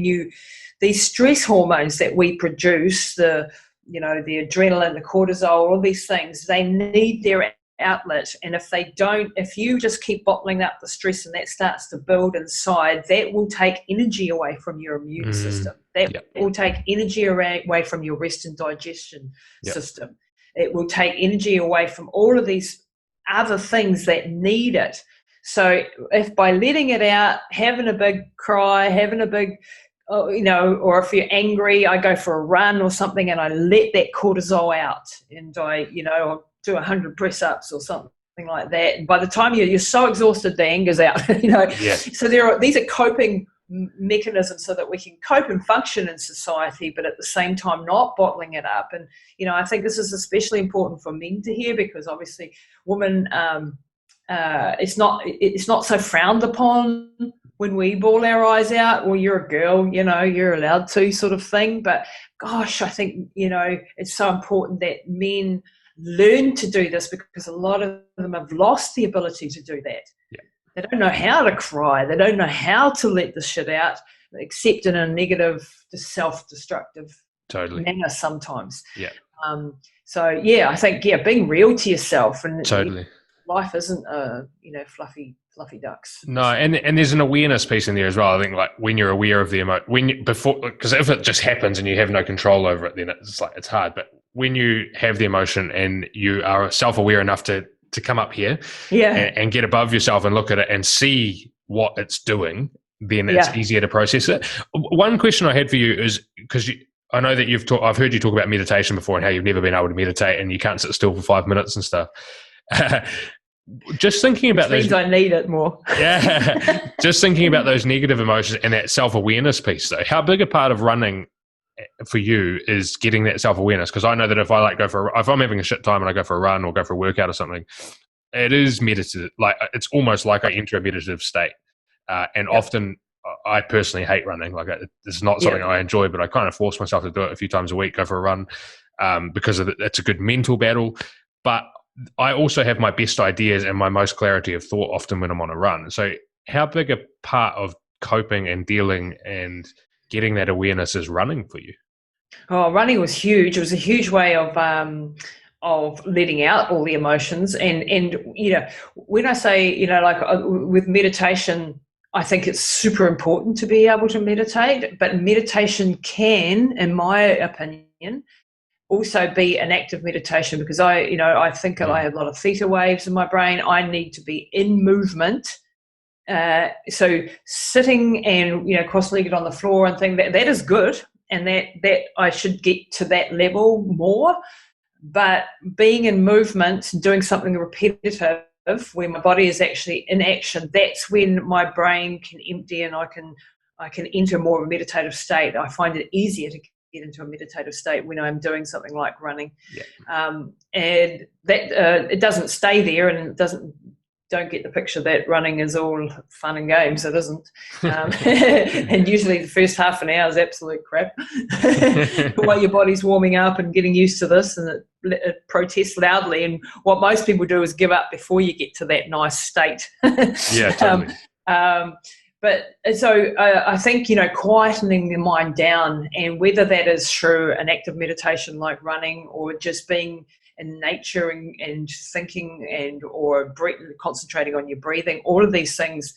these stress hormones that we produce, the adrenaline, the cortisol, all these things, they need their outlet. And if you just keep bottling up the stress and that starts to build inside, that will take energy away from your immune system. That will take energy away from your rest and digestion system. It will take energy away from all of these other things that need it. So if by letting it out, having a big cry, having a big, or if you're angry, I go for a run or something and I let that cortisol out, and I'll do 100 press-ups or something like that. And by the time you're so exhausted, the anger's out, So these are coping mechanisms so that we can cope and function in society, but at the same time not bottling it up. And I think this is especially important for men to hear, because obviously women, it's not so frowned upon when we bawl our eyes out. Well, you're a girl, you're allowed to, sort of thing. But gosh, I think it's so important that men learn to do this, because a lot of them have lost the ability to do that. They don't know how to cry. They don't know how to let the shit out, except in a negative, self-destructive manner sometimes. I think being real to yourself, and life isn't fluffy ducks. No, and there's an awareness piece in there as well. I think, like, when you're aware of the emotion, because if it just happens and you have no control over it, then it's hard. But when you have the emotion and you are self-aware enough to come up here and get above yourself and look at it and see what it's doing, then it's easier to process it. One question I had for you is, because I know that I've heard you talk about meditation before and how you've never been able to meditate and you can't sit still for 5 minutes and stuff. Just thinking about those, means I need it more. Just thinking about those negative emotions and that self-awareness piece, though. How big a part of running for you is getting that self-awareness? Because I know that if I'm having a shit time and I go for a run or go for a workout or something, it is meditative. Like, it's almost like I enter a meditative state. And often I personally hate running. Like, it's not something I enjoy, but I kind of force myself to do it a few times a week, go for a run, because it's a good mental battle. But I also have my best ideas and my most clarity of thought often when I'm on a run. So how big a part of coping and dealing and getting that awareness is running for you? Oh, running was huge. It was a huge way of letting out all the emotions. And when I say, like with meditation, I think it's super important to be able to meditate, but meditation can, in my opinion, also be an active meditation, because I think I have a lot of theta waves in my brain. I need to be in movement. So sitting and, cross-legged on the floor and thing, that is good, and that I should get to that level more. But being in movement, doing something repetitive where my body is actually in action, that's when my brain can empty and I can enter more of a meditative state. I find it easier to get into a meditative state when I'm doing something like running. And that it doesn't stay there, and don't get the picture that running is all fun and games. It isn't. And usually the first half an hour is absolute crap while your body's warming up and getting used to this, and it protests loudly. And what most people do is give up before you get to that nice state. Yeah, totally. But so I think, quietening the mind down, and whether that is through an active meditation like running, or just being in nature and thinking or concentrating on your breathing, all of these things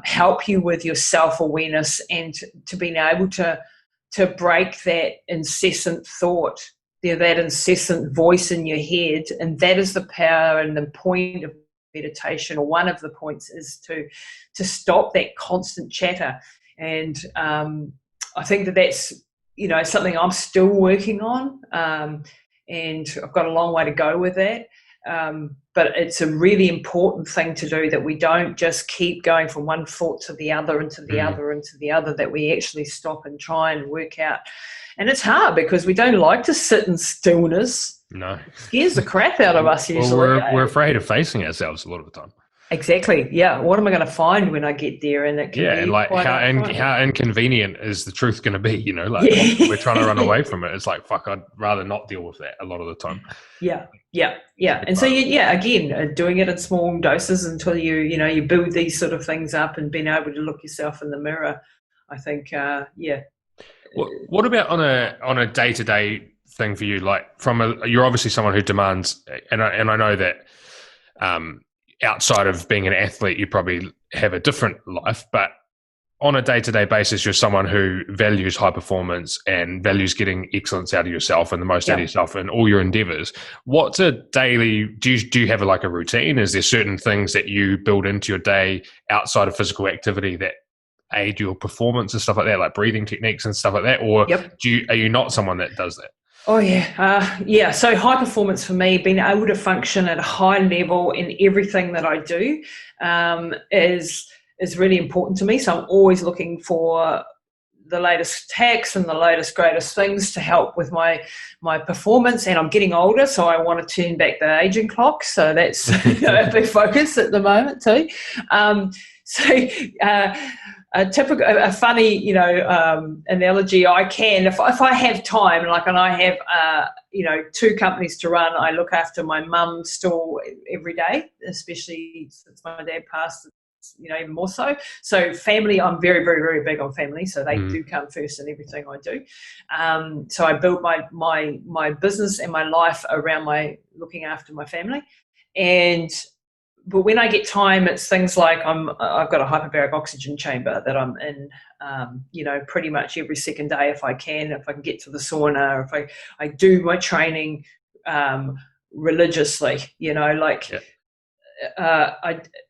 help you with your self-awareness and to being able to break that incessant thought, that incessant voice in your head. And that is the power and the point of meditation, or one of the points, is to stop that constant chatter. And I think that's something I'm still working on, and I've got a long way to go with that, but it's a really important thing to do, that we don't just keep going from one thought to the other and to the other and to the other, that we actually stop and try and work out. And it's hard because we don't like to sit in stillness. No. It scares the crap out of us usually. Well, we're afraid of facing ourselves a lot of the time. Exactly. Yeah. What am I going to find when I get there? And it can be and like how inconvenient is the truth going to be? We're trying to run away from it. It's like, fuck, I'd rather not deal with that a lot of the time. Yeah. And so again, doing it in small doses until you build these sort of things up, and being able to look yourself in the mirror. I think, What about on a day-to-day thing for you? Like you're obviously someone who demands, and I know that. Outside of being an athlete, you probably have a different life, but on a day-to-day basis, you're someone who values high performance and values getting excellence out of yourself and the most out of yourself in all your endeavors. What's a daily, do you have a routine? Is there certain things that you build into your day outside of physical activity that aid your performance and stuff like that, like breathing techniques and stuff like that? Or are you not someone that does that? Oh, yeah. So high performance for me, being able to function at a high level in everything that I do is really important to me. So I'm always looking for the latest techs and the latest, greatest things to help with my performance. And I'm getting older, so I want to turn back the aging clock. So that's a big focus at the moment too. A funny, analogy. I can, if I have time, and I have, 2 companies to run. I look after my mum still every day, especially since my dad passed. Even more so. So family, I'm very, very, very big on family. So they do come first in everything I do. So I built my business and my life around looking after my family, But when I get time, it's things like I've got a hyperbaric oxygen chamber that I'm in, pretty much every second day if I can get to the sauna, if I do my training religiously,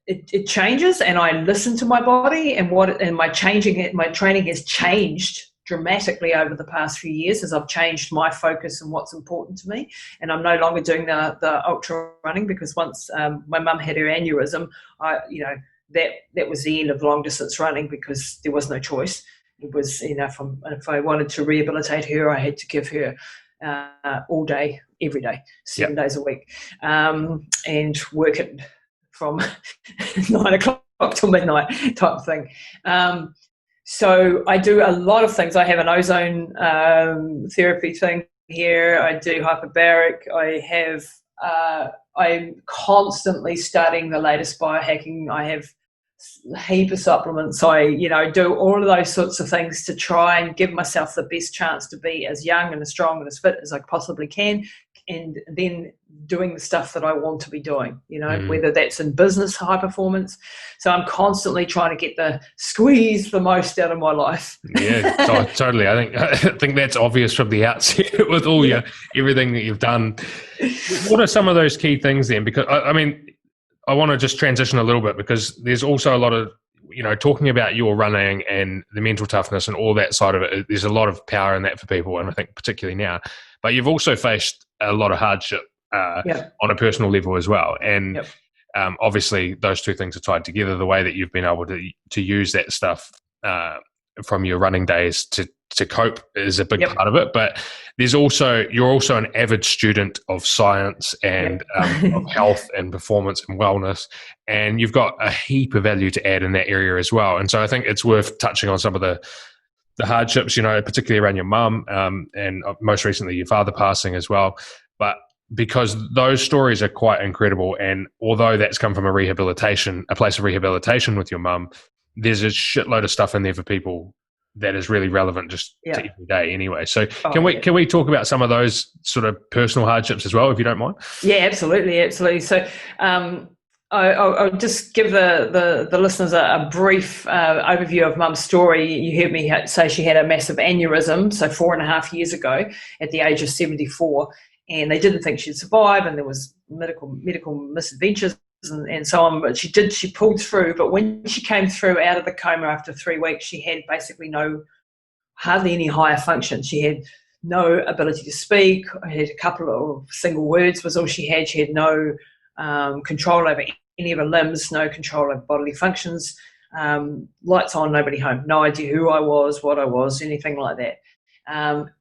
it changes, and I listen to my body and my training has changed dramatically over the past few years as I've changed my focus and what's important to me. And I'm no longer doing the ultra running, because once my mum had her aneurysm, that was the end of long distance running, because there was no choice. It was, if I wanted to rehabilitate her, I had to give her all day, every day, 7 days a week, and work it from 9 o'clock till midnight type of thing. So I do a lot of things. I have an ozone therapy thing here. I do hyperbaric. I'm constantly studying the latest biohacking. I have a heap of supplements. I do all of those sorts of things to try and give myself the best chance to be as young and as strong and as fit as I possibly can and then doing the stuff that I want to be doing, whether that's in business, high performance. So I'm constantly trying to squeeze the most out of my life. Yeah, totally. I think that's obvious from the outset with all everything that you've done. What are some of those key things then? Because I mean, I want to just transition a little bit, because there's also a lot of, talking about your running and the mental toughness and all that side of it. There's a lot of power in that for people, and I think particularly now. But you've also faced a lot of hardship on a personal level as well. And obviously those two things are tied together. The way that you've been able to use that stuff from your running days to cope is a big part of it. But you're also an avid student of science and of health and performance and wellness, and you've got a heap of value to add in that area as well. And so I think it's worth touching on some of the hardships, particularly around your mum, and most recently your father passing as well. But because those stories are quite incredible, and although that's come from a place of rehabilitation with your mum, there's a shitload of stuff in there for people that is really relevant just to every day anyway. So can we talk about some of those sort of personal hardships as well, if you don't mind? Yeah, absolutely. So I'll just give the listeners a brief overview of Mum's story. You heard me say she had a massive aneurysm, so 4.5 years ago at the age of 74, and they didn't think she'd survive, and there was medical misadventures and so on, but she pulled through. But when she came through out of the coma after 3 weeks, she had basically hardly any higher function. She had no ability to speak. I had a couple of single words was all she had. She had no control over any of her limbs, no control over bodily functions. Lights on, nobody home. No idea who I was, what I was, anything like that.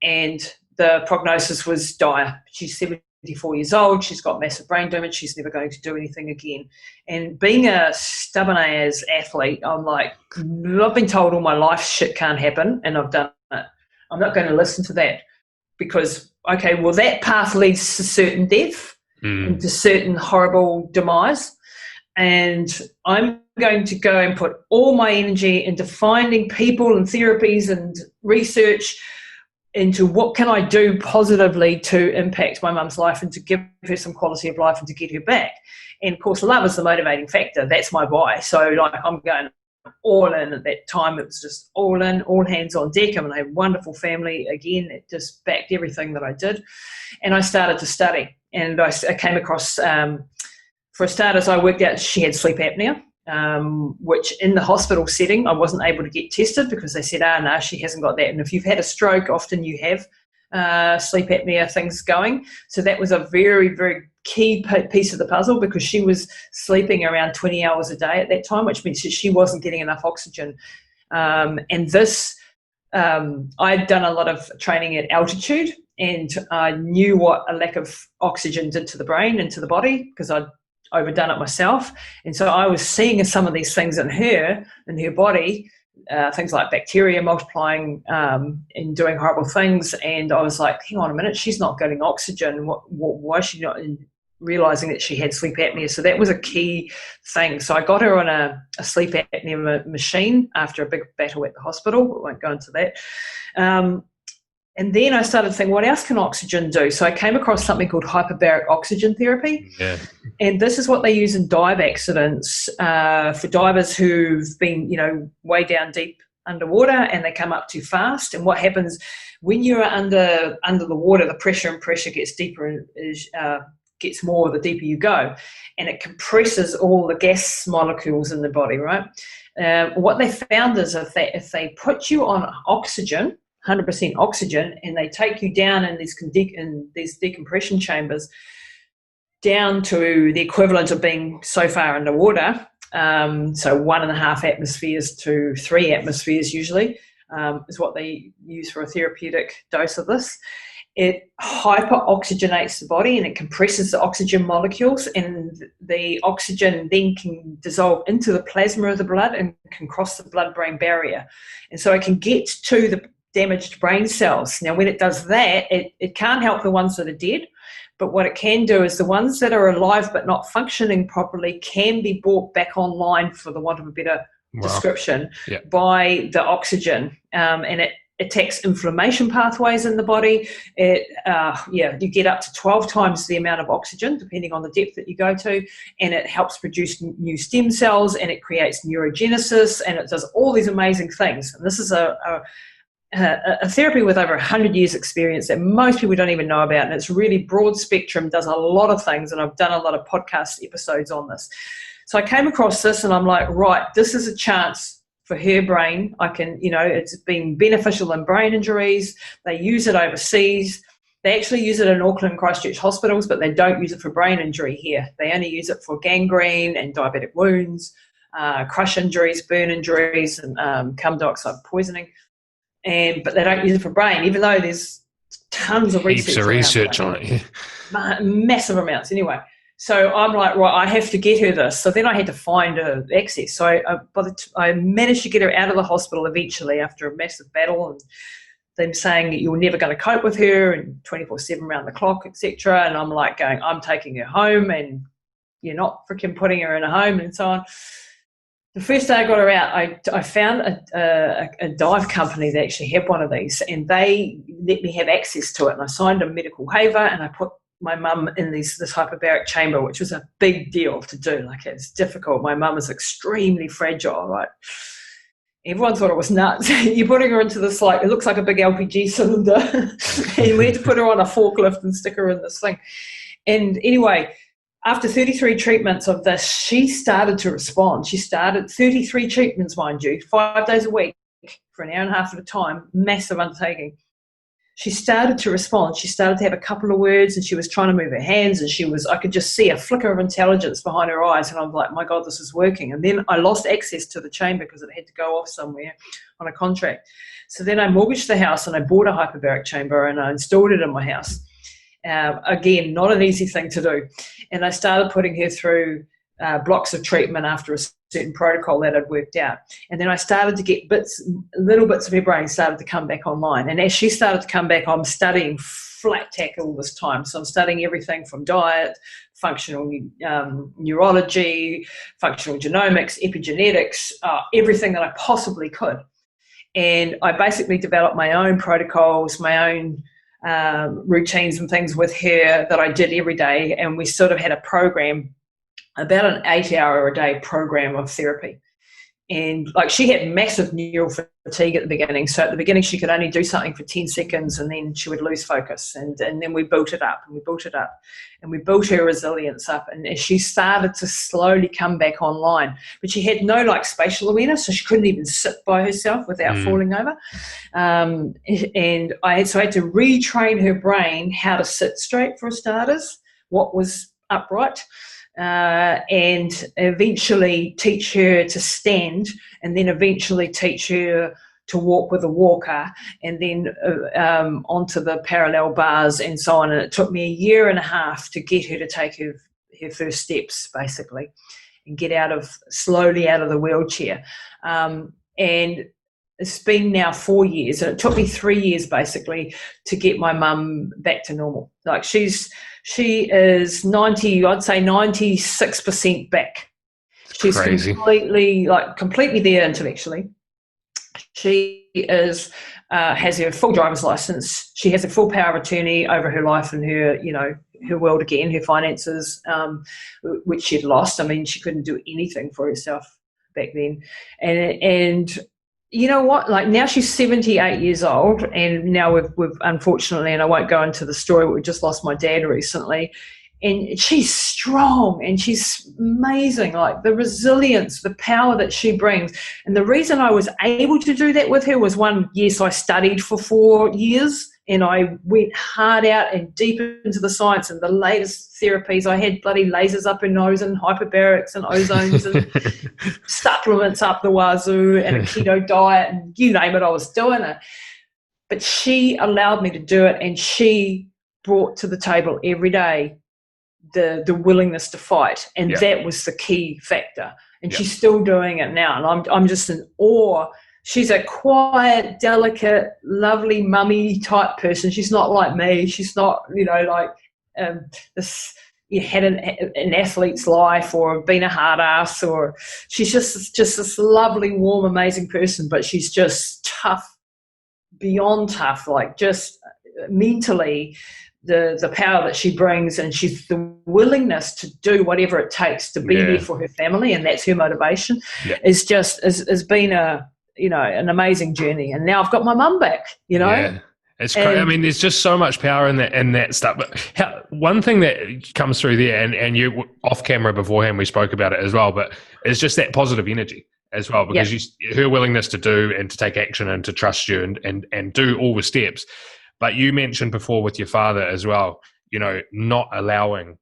And the prognosis was dire. She's 74 years old. She's got massive brain damage. She's never going to do anything again. And being a stubborn as athlete, I'm like, I've been told all my life shit can't happen, and I've done it. I'm not going to listen to that, because, okay, well, that path leads to certain death and to certain horrible demise. And I'm going to go and put all my energy into finding people and therapies and research into what can I do positively to impact my mum's life and to give her some quality of life and to get her back. And of course, love is the motivating factor. That's my why. So like, I'm going all in at that time. It was just all in, all hands on deck. I mean, I had a wonderful family. Again, it just backed everything that I did. And I started to study, and I came across, for starters, I worked out she had sleep apnea. Which in the hospital setting, I wasn't able to get tested because they said, no, she hasn't got that. And if you've had a stroke, often you have sleep apnea things going. So that was a very, very key piece of the puzzle, because she was sleeping around 20 hours a day at that time, which means that she wasn't getting enough oxygen. And this, I'd done a lot of training at altitude, and I knew what a lack of oxygen did to the brain and to the body, because I'd overdone it myself. And so I was seeing some of these things in her body, things like bacteria multiplying and doing horrible things. And I was like, hang on a minute, she's not getting oxygen. Why is she not realizing that she had sleep apnea? So that was a key thing. So I got her on a sleep apnea machine after a big battle at the hospital. I won't go into that. And then I started thinking, what else can oxygen do? So I came across something called hyperbaric oxygen therapy. Yeah. And this is what they use in dive accidents for divers who've been, way down deep underwater and they come up too fast. And what happens when you're under the water, the pressure gets deeper and gets more the deeper you go. And it compresses all the gas molecules in the body, right? What they found is if they put you on oxygen, 100% oxygen, and they take you down in these decompression chambers down to the equivalent of being so far underwater, so 1.5 atmospheres to 3 atmospheres usually is what they use for a therapeutic dose of this. It hyper-oxygenates the body and it compresses the oxygen molecules, and the oxygen then can dissolve into the plasma of the blood and can cross the blood-brain barrier. And so it can get to the damaged brain cells. Now, when it does that, it can't help the ones that are dead, but what it can do is the ones that are alive but not functioning properly can be brought back online, for the want of a better description, by the oxygen. And attacks inflammation pathways in the body. You get up to 12 times the amount of oxygen, depending on the depth that you go to, and it helps produce new stem cells, and it creates neurogenesis, and it does all these amazing things. And this is a therapy with over 100 years experience that most people don't even know about, and it's really broad spectrum, does a lot of things, and I've done a lot of podcast episodes on this. So I came across this and I'm like, right, this is a chance for her brain. I can, it's been beneficial in brain injuries. They use it overseas. They actually use it in Auckland and Christchurch hospitals, but they don't use it for brain injury here. They only use it for gangrene and diabetic wounds, crush injuries, burn injuries, and carbon dioxide poisoning. But they don't use it for brain, even though there's tons of research. Heaps of research on it. Massive amounts, anyway. So I'm like, right, I have to get her this. So then I had to find her access. So I managed to get her out of the hospital eventually after a massive battle, and them saying that you're never going to cope with her and 24/7 around the clock, etc. And I'm like going, I'm taking her home, and you're not freaking putting her in a home, and so on. The first day I got her out, I found a dive company that actually had one of these, and they let me have access to it. And I signed a medical waiver, and I put my mum in this hyperbaric chamber, which was a big deal to do. Like, it's difficult. My mum is extremely fragile, right? Everyone thought it was nuts. You're putting her into this, like, it looks like a big LPG cylinder. And we had to put her on a forklift and stick her in this thing. And anyway, after 33 treatments of this, she started to respond. She started 33 treatments, mind you, 5 days a week for an hour and a half at a time, massive undertaking. She started to respond. She started to have a couple of words, and she was trying to move her hands, and I could just see a flicker of intelligence behind her eyes, and I'm like, my God, this is working. And then I lost access to the chamber because it had to go off somewhere on a contract. So then I mortgaged the house, and I bought a hyperbaric chamber, and I installed it in my house. Again, not an easy thing to do. And I started putting her through blocks of treatment after a certain protocol that I'd worked out. And then I started to get little bits of her brain started to come back online. And as she started to come back, I'm studying flat tack all this time. So I'm studying everything from diet, functional neurology, functional genomics, epigenetics, everything that I possibly could. And I basically developed my own protocols, my own routines and things with her that I did every day. And we sort of had a program, about an 8-hour-a-day program of therapy. And like, she had massive neural fatigue at the beginning. So at the beginning, she could only do something for 10 seconds and then she would lose focus. And then we built it up and we built it up and we built her resilience up. And as she started to slowly come back online, but she had no like spatial awareness, so she couldn't even sit by herself without falling over. And I had to retrain her brain how to sit straight for starters, what was upright. And eventually teach her to stand, and then eventually teach her to walk with a walker, and then onto the parallel bars and so on. And it took me 1.5 years to get her to take her first steps, basically, and get slowly out of the wheelchair. And it's been now 4 years, and it took me 3 years basically to get my mum back to normal. Like, she is 96% back. She's crazy. completely there intellectually. She is has her full driver's license. She has a full power of attorney over her life and her world again, her finances, which she'd lost. I mean, she couldn't do anything for herself back then, and you know what? Like, now she's 78 years old, and now we've unfortunately, and I won't go into the story, but we just lost my dad recently, and she's strong and she's amazing. Like, the resilience, the power that she brings. And the reason I was able to do that with her was, one, yes, I studied for 4 years and I went hard out and deep into the science and the latest therapies. I had bloody lasers up her nose and hyperbarics and ozones and supplements up the wazoo and a keto diet and you name it, I was doing it. But she allowed me to do it, and she brought to the table every day the willingness to fight, and that was the key factor. And she's still doing it now, and I'm just in awe. She's a quiet, delicate, lovely mummy type person. She's not like me. She's not, this. You had an athlete's life or been a hard ass, or she's just this lovely, warm, amazing person. But she's just tough, beyond tough, like just mentally, the power that she brings, and she's the willingness to do whatever it takes to be there for her family, and that's her motivation. Is just has been an amazing journey. And now I've got my mum back, It's crazy. I mean, there's just so much power in that stuff. But one thing that comes through there, and you off camera beforehand, we spoke about it as well, but it's just that positive energy as well, because her willingness to do and to take action and to trust you and do all the steps. But you mentioned before with your father as well, not allowing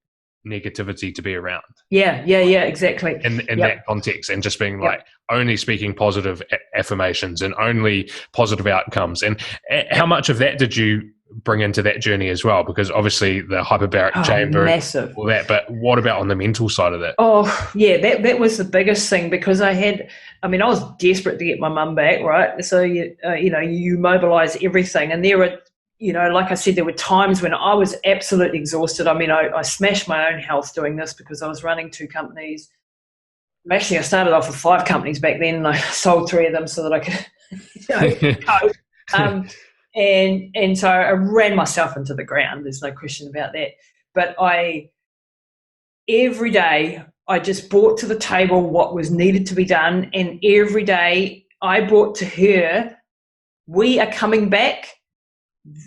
negativity to be around. Yeah, exactly. In that context, and just being like only speaking positive affirmations and only positive outcomes. And how much of that did you bring into that journey as well? Because obviously the hyperbaric chamber, massive, all that. But what about on the mental side of that? Oh yeah, that was the biggest thing, because I was desperate to get my mum back, right? So you mobilize everything, and there were, like I said, there were times when I was absolutely exhausted. I mean, I smashed my own health doing this, because I was running 2 companies. Actually, I started off with 5 companies back then, and I sold 3 of them so that I could cope. And so I ran myself into the ground. There's no question about that. But every day I just brought to the table what was needed to be done, and every day I brought to her, we are coming back.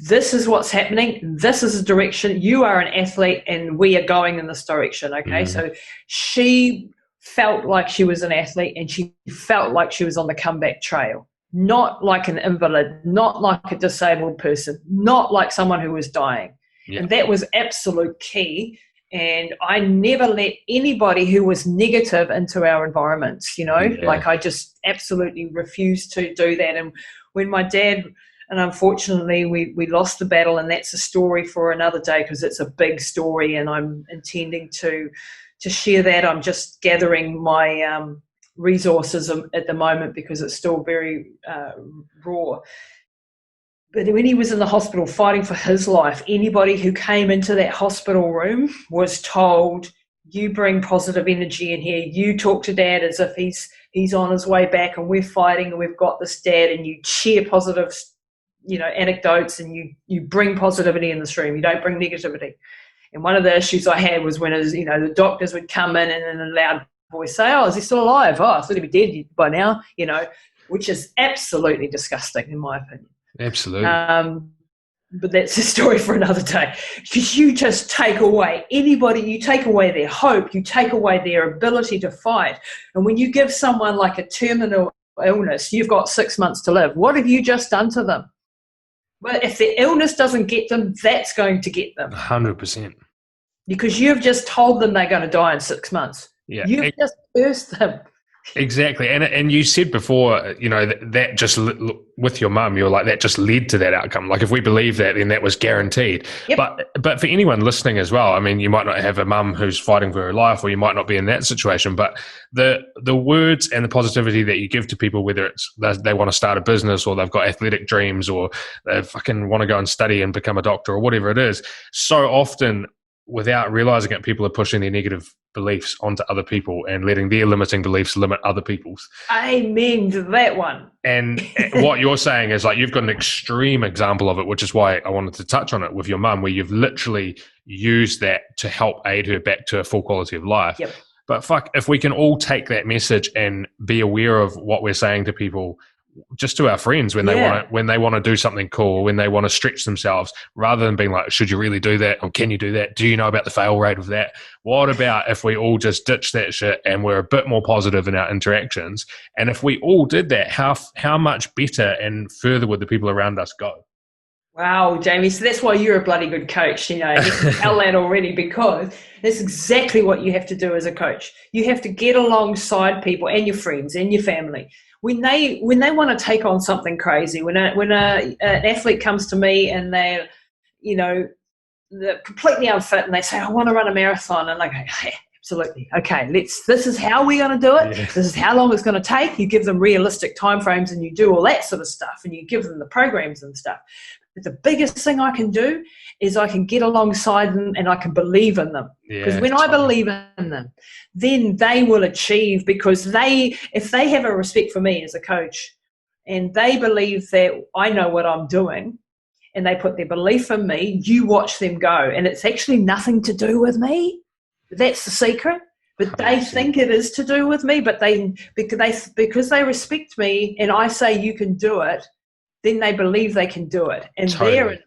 This is what's happening. This is the direction. You are an athlete, and we are going in this direction. Okay. So she felt like she was an athlete, and she felt like she was on the comeback trail, not like an invalid, not like a disabled person, not like someone who was dying. And that was absolute key. And I never let anybody who was negative into our environments, like I just absolutely refused to do that. And when my dad, and unfortunately, we lost the battle, and that's a story for another day, because it's a big story, and I'm intending to share that. I'm just gathering my resources at the moment, because it's still very raw. But when he was in the hospital fighting for his life, anybody who came into that hospital room was told, you bring positive energy in here. You talk to Dad as if he's on his way back, and we're fighting, and we've got this, Dad, and you share positive anecdotes, and you bring positivity in this room. You don't bring negativity. And one of the issues I had was when the doctors would come in and in a loud voice say, oh, is he still alive? Oh, I thought he'd be dead by now, which is absolutely disgusting in my opinion. Absolutely. But that's a story for another day. Because you just take away anybody, you take away their hope, you take away their ability to fight. And when you give someone like a terminal illness, you've got 6 months to live. What have you just done to them? Well, if the illness doesn't get them, that's going to get them. 100%. Because you've just told them they're going to die in 6 months. Yeah. You've just cursed them. Exactly. And you said before, that just with your mum, you were like, that just led to that outcome. Like if we believe that, then that was guaranteed. Yep. But for anyone listening as well, I mean, you might not have a mum who's fighting for her life, or you might not be in that situation, but the words and the positivity that you give to people, whether it's they want to start a business, or they've got athletic dreams, or they fucking want to go and study and become a doctor, or whatever it is, so often without realizing it, people are pushing their negative beliefs onto other people and letting their limiting beliefs limit other people's. Amen to that one. And what you're saying is like, you've got an extreme example of it, which is why I wanted to touch on it with your mum, where you've literally used that to help aid her back to a full quality of life. Yep. But fuck, if we can all take that message and be aware of what we're saying to people, just to our friends when they want to do something cool, when they want to stretch themselves, rather than being like, should you really do that? Or can you do that? Do you know about the fail rate of that? What about if we all just ditch that shit and we're a bit more positive in our interactions? And if we all did that, how much better and further would the people around us go? Wow, Jamie. So that's why you're a bloody good coach. You can tell that already, because that's exactly what you have to do as a coach. You have to get alongside people and your friends and your family. When they want to take on something crazy, when an athlete comes to me and they're completely unfit, and they say, I want to run a marathon, and I go, hey, absolutely, okay, this is how we're going to do it. Yeah. This is how long it's going to take. You give them realistic timeframes, and you do all that sort of stuff, and you give them the programs and stuff. But the biggest thing I can do is I can get alongside them, and I can believe in them. Because when I believe in them, then they will achieve, because if they have a respect for me as a coach, and they believe that I know what I'm doing, and they put their belief in me, you watch them go. And it's actually nothing to do with me. That's the secret. But they think it is to do with me, but because they respect me and I say you can do it, then they believe they can do it. And totally.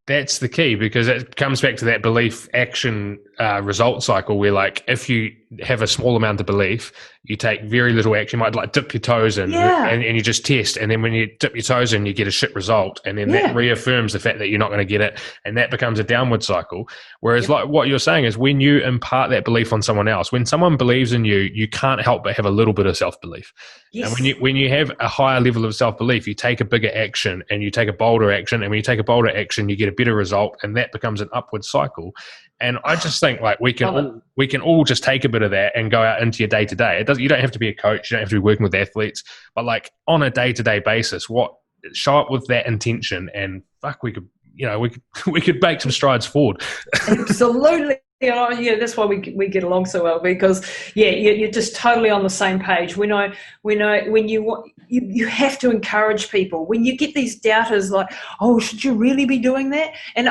That's the key, because it comes back to that belief action result cycle where, like, if you have a small amount of belief, you take very little action. You might like dip your toes in and you just test. And then when you dip your toes in, you get a shit result. And then that reaffirms the fact that you're not going to get it. And that becomes a downward cycle. Whereas like what you're saying is, when you impart that belief on someone else, when someone believes in you, you can't help but have a little bit of self-belief. Yes. And when you have a higher level of self-belief, you take a bigger action and you take a bolder action. And when you take a bolder action, you get a better result. And that becomes an upward cycle. And I just think, like, we can all just take a bit of that and go out into your day to day. You don't have to be a coach, you don't have to be working with athletes, but like on a day to day basis, show up with that intention, and we could make some strides forward. Absolutely. That's why we get along so well, because you're just totally on the same page. When you have to encourage people. When you get these doubters like, oh, should you really be doing that? And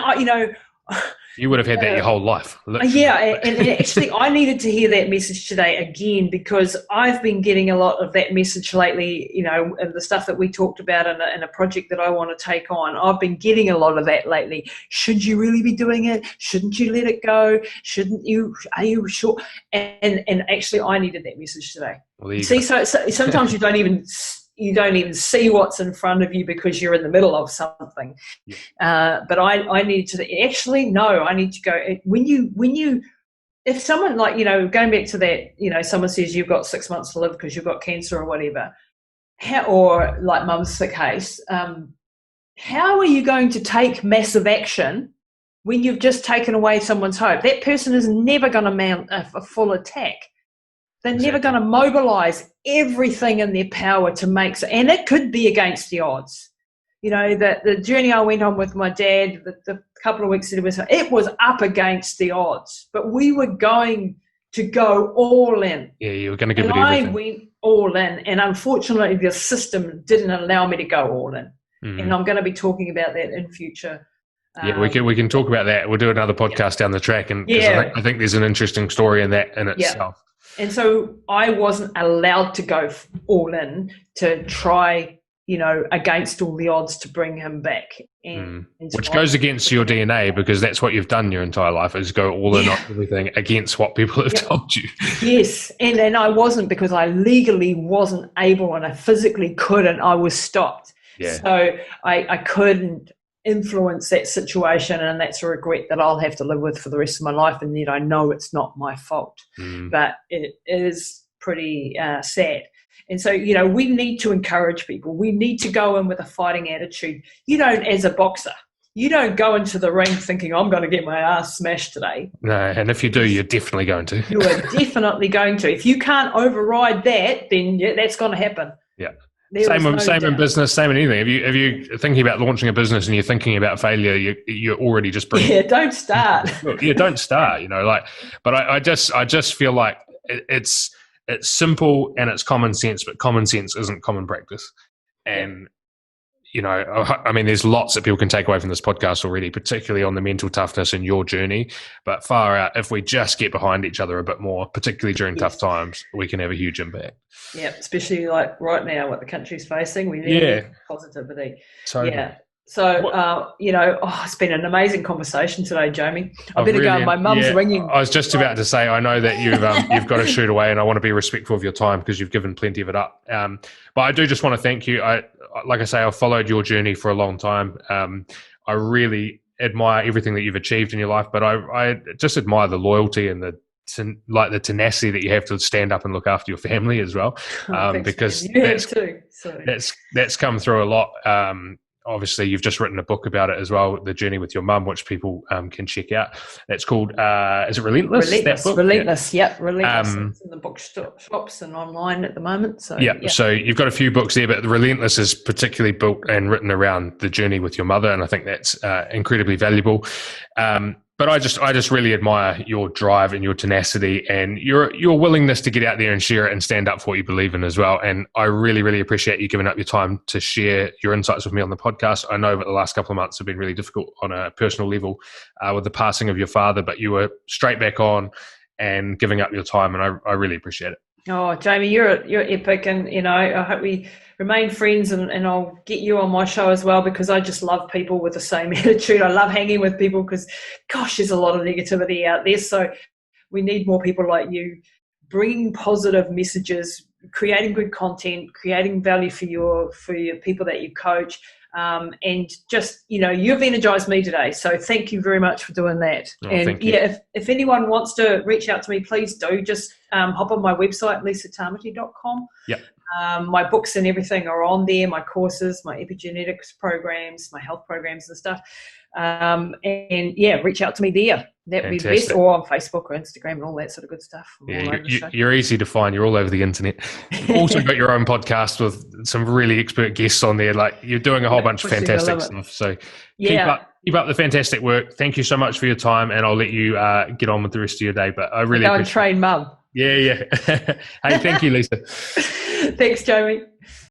you would have had that your whole life. And actually I needed to hear that message today again, because I've been getting a lot of that message lately, and the stuff that we talked about in a project that I want to take on. I've been getting a lot of that lately. Should you really be doing it? Shouldn't you let it go? Shouldn't you? Are you sure? And actually I needed that message today. Well, so sometimes you don't even see what's in front of you because you're in the middle of something. But I need to actually no. I need to go when you. If someone, like, going back to that, someone says you've got 6 months to live because you've got cancer or whatever, or like mum's the case. How are you going to take massive action when you've just taken away someone's hope? That person is never going to mount a full attack. They're never going to mobilise everything in their power to make – and it could be against the odds. The journey I went on with my dad, the couple of weeks that it was up against the odds. But we were going to go all in. Yeah, you were going to give it everything. I went all in. And unfortunately, the system didn't allow me to go all in. Mm-hmm. And I'm going to be talking about that in future. We can talk about that. We'll do another podcast down the track. And I think there's an interesting story in that in itself. And so I wasn't allowed to go all in to try, against all the odds to bring him back. And which goes against your DNA, because that's what you've done your entire life, is go all in on everything against what people have told you. Yes. And I wasn't, because I legally wasn't able, and I physically couldn't. I was stopped. Yeah. So I couldn't influence that situation, and that's a regret that I'll have to live with for the rest of my life, and yet I know it's not my fault. But it is pretty sad. And so, we need to encourage people. We need to go in with a fighting attitude. As a boxer, you don't go into the ring thinking, I'm going to get my ass smashed today. No, and if you do, you're definitely going to. You are definitely going to. If you can't override that, then that's going to happen. Yeah. Same in business, same in anything. If you thinking about launching a business and you're thinking about failure, you're already just bringing. Yeah, don't start. Don't start. But I just feel like it's simple and it's common sense, but common sense isn't common practice. And there's lots that people can take away from this podcast already, particularly on the mental toughness in your journey. But far out, if we just get behind each other a bit more, particularly during tough times, we can have a huge impact. Yeah, especially like right now, what the country's facing, we need positivity. Totally. Yeah. So, it's been an amazing conversation today, Jamie. I better go. My mum's ringing. I was just about to say, I know that you've got to shoot away, and I want to be respectful of your time because you've given plenty of it up. But I do just want to thank you. Like I say, I've followed your journey for a long time. I really admire everything that you've achieved in your life, but I just admire the loyalty and the tenacity that you have to stand up and look after your family as well, because that's come through a lot. Obviously, you've just written a book about it as well, The Journey with Your Mum, which people can check out. That's called, is it Relentless? Relentless, yeah. Relentless. It's in the bookshops and online at the moment. So So you've got a few books there, but Relentless is particularly built and written around the journey with your mother, and I think that's incredibly valuable. But I just really admire your drive and your tenacity and your willingness to get out there and share it and stand up for what you believe in as well. And I really, really appreciate you giving up your time to share your insights with me on the podcast. I know that the last couple of months have been really difficult on a personal level with the passing of your father, but you were straight back on and giving up your time, and I really appreciate it. Oh, Jamie, you're epic, and I hope we remain friends, and I'll get you on my show as well, because I just love people with the same attitude. I love hanging with people because, gosh, there's a lot of negativity out there. So we need more people like you, bringing positive messages, creating good content, creating value for your people that you coach. And just, you've energized me today. So thank you very much for doing that. Oh, and if anyone wants to reach out to me, please do. Just hop on my website, lisatamati.com. Yep. My books and everything are on there, my courses, my epigenetics programs, my health programs and stuff. Reach out to me there. That would be the best, or on Facebook or Instagram and all that sort of good stuff. Yeah, you're easy to find. You're all over the internet. You've also got your own podcast with some really expert guests on there. Like, you're doing a whole bunch of fantastic stuff. So keep up the fantastic work. Thank you so much for your time, and I'll let you get on with the rest of your day. But I really go and train mum. Yeah. Hey, thank you, Lisa. Thanks, Jamie.